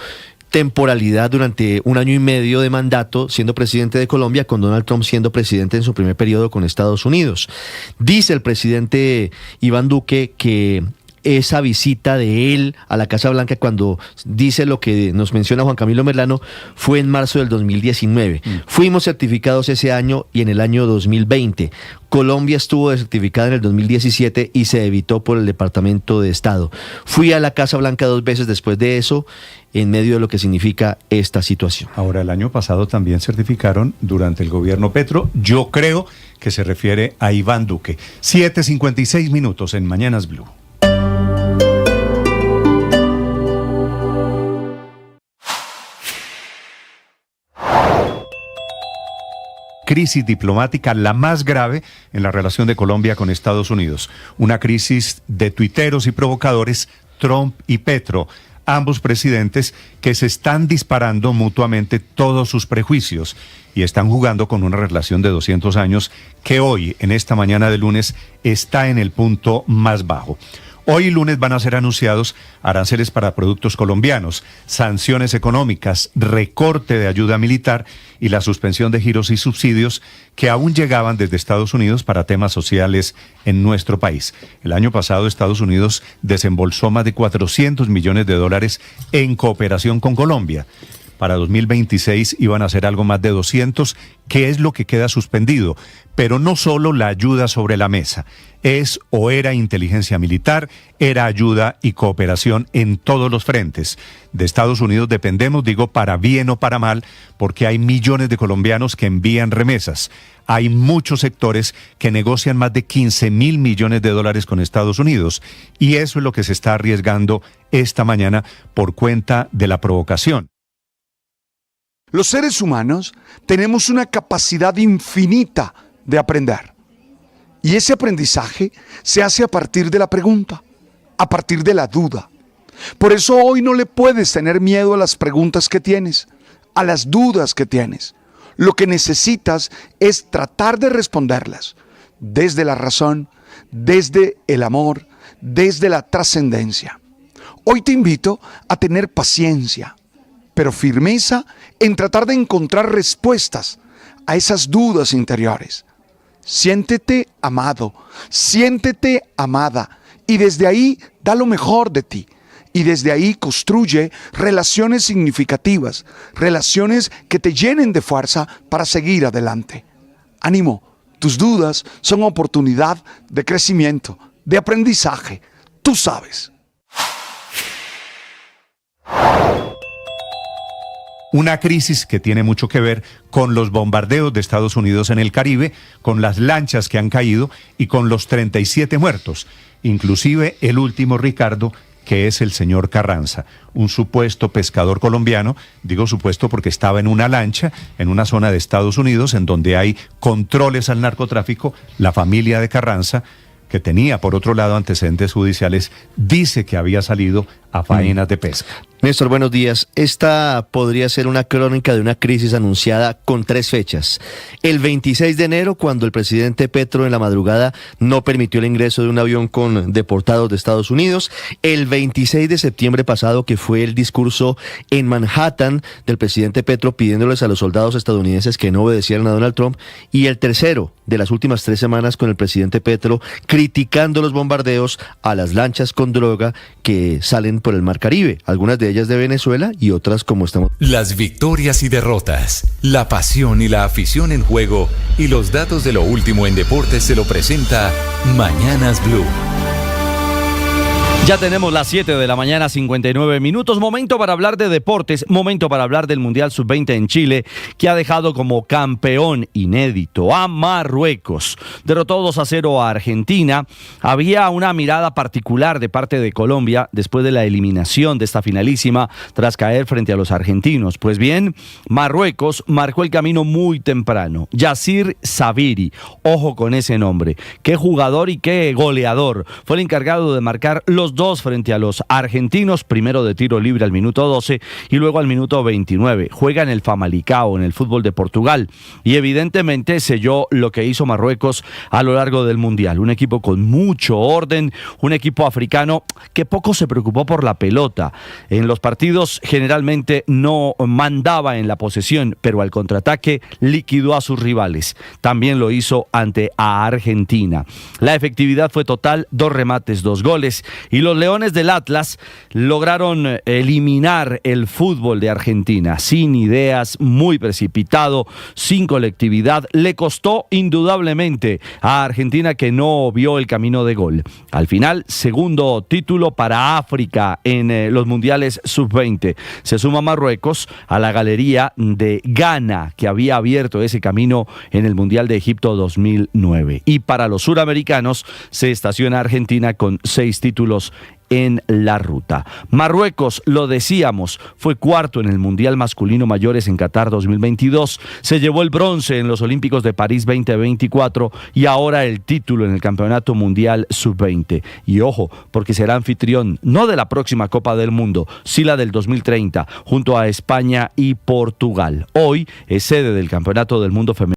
temporalidad durante 1 año y medio de mandato siendo presidente de Colombia, con Donald Trump siendo presidente en su primer periodo con Estados Unidos. Dice el presidente Iván Duque que esa visita de él a la Casa Blanca, cuando dice lo que nos menciona Juan Camilo Merlano, fue en marzo del 2019. Fuimos certificados ese año y en el año 2020. Colombia estuvo certificada en el 2017 y se evitó por el Departamento de Estado. Fui a la Casa Blanca 2 veces después de eso, en medio de lo que significa esta situación. Ahora, el año pasado también certificaron durante el gobierno Petro. Yo creo que se refiere a Iván Duque. 7:56 minutos en Mañanas Blue. Crisis diplomática la más grave en la relación de Colombia con Estados Unidos. Una crisis de tuiteros y provocadores, Trump y Petro, ambos presidentes que se están disparando mutuamente todos sus prejuicios y están jugando con una relación de 200 años que hoy, en esta mañana de lunes, está en el punto más bajo. Hoy lunes van a ser anunciados aranceles para productos colombianos, sanciones económicas, recorte de ayuda militar y la suspensión de giros y subsidios que aún llegaban desde Estados Unidos para temas sociales en nuestro país. El año pasado Estados Unidos desembolsó más de $400 millones en cooperación con Colombia. Para 2026 iban a ser algo más de 200, que es lo que queda suspendido. Pero no solo la ayuda sobre la mesa, es o era inteligencia militar, era ayuda y cooperación en todos los frentes. De Estados Unidos dependemos, digo, para bien o para mal, porque hay millones de colombianos que envían remesas. Hay muchos sectores que negocian más de $15.000 millones con Estados Unidos. Y eso es lo que se está arriesgando esta mañana por cuenta de la provocación. Los seres humanos tenemos una capacidad infinita de aprender. Y ese aprendizaje se hace a partir de la pregunta, a partir de la duda. Por eso hoy no le puedes tener miedo a las preguntas que tienes, a las dudas que tienes. Lo que necesitas es tratar de responderlas desde la razón, desde el amor, desde la trascendencia. Hoy te invito a tener paciencia, pero firmeza en tratar de encontrar respuestas a esas dudas interiores. Siéntete amado, siéntete amada, y desde ahí da lo mejor de ti. Y desde ahí construye relaciones significativas, relaciones que te llenen de fuerza para seguir adelante. Ánimo, tus dudas son oportunidad de crecimiento, de aprendizaje. Tú sabes. Una crisis que tiene mucho que ver con los bombardeos de Estados Unidos en el Caribe, con las lanchas que han caído y con los 37 muertos, inclusive el último, Ricardo, que es el señor Carranza, un supuesto pescador colombiano. Digo supuesto porque estaba en una lancha en una zona de Estados Unidos en donde hay controles al narcotráfico. La familia de Carranza, que tenía por otro lado antecedentes judiciales, dice que había salido a faenas de pesca. Néstor, buenos días. Esta podría ser una crónica de una crisis anunciada con 3 fechas. El 26 de enero, cuando el presidente Petro en la madrugada no permitió el ingreso de un avión con deportados de Estados Unidos. El 26 de septiembre pasado, que fue el discurso en Manhattan del presidente Petro pidiéndoles a los soldados estadounidenses que no obedecieran a Donald Trump. Y el tercero de las últimas 3 semanas con el presidente Petro criticando los bombardeos a las lanchas con droga que salen por el Mar Caribe. Algunas de ellas de Venezuela y otras como estamos. Las victorias y derrotas, la pasión y la afición en juego y los datos de lo último en deportes se lo presenta Mañanas Blue. Ya tenemos las 7 de la mañana, 59 minutos. Momento para hablar de deportes, momento para hablar del Mundial Sub-20 en Chile, que ha dejado como campeón inédito a Marruecos. Derrotó 2-0 a Argentina. Había una mirada particular de parte de Colombia después de la eliminación de esta finalísima tras caer frente a los argentinos. Pues bien, Marruecos marcó el camino muy temprano. Yassir Sabiri, ojo con ese nombre. Qué jugador y qué goleador. Fue el encargado de marcar los 2 frente a los argentinos, primero de tiro libre al minuto 12 y luego al minuto 29. Juega en el Famalicão, en el fútbol de Portugal, y evidentemente selló lo que hizo Marruecos a lo largo del Mundial. Un equipo con mucho orden, un equipo africano que poco se preocupó por la pelota. En los partidos generalmente no mandaba en la posesión, pero al contraataque liquidó a sus rivales. También lo hizo ante a Argentina. La efectividad fue total, 2 remates, 2 goles, y los Leones del Atlas lograron eliminar el fútbol de Argentina sin ideas, muy precipitado, sin colectividad. Le costó indudablemente a Argentina, que no vio el camino de gol. Al final, segundo título para África en los mundiales sub-20. Se suma Marruecos a la galería de Ghana, que había abierto ese camino en el Mundial de Egipto 2009. Y para los suramericanos se estaciona Argentina con 6 títulos en la ruta. Marruecos, lo decíamos, fue cuarto en el Mundial Masculino Mayores en Qatar 2022, se llevó el bronce en los Olímpicos de París 2024 y ahora el título en el Campeonato Mundial Sub-20. Y ojo, porque será anfitrión no de la próxima Copa del Mundo, sí la del 2030, junto a España y Portugal. Hoy es sede del Campeonato del Mundo Femenino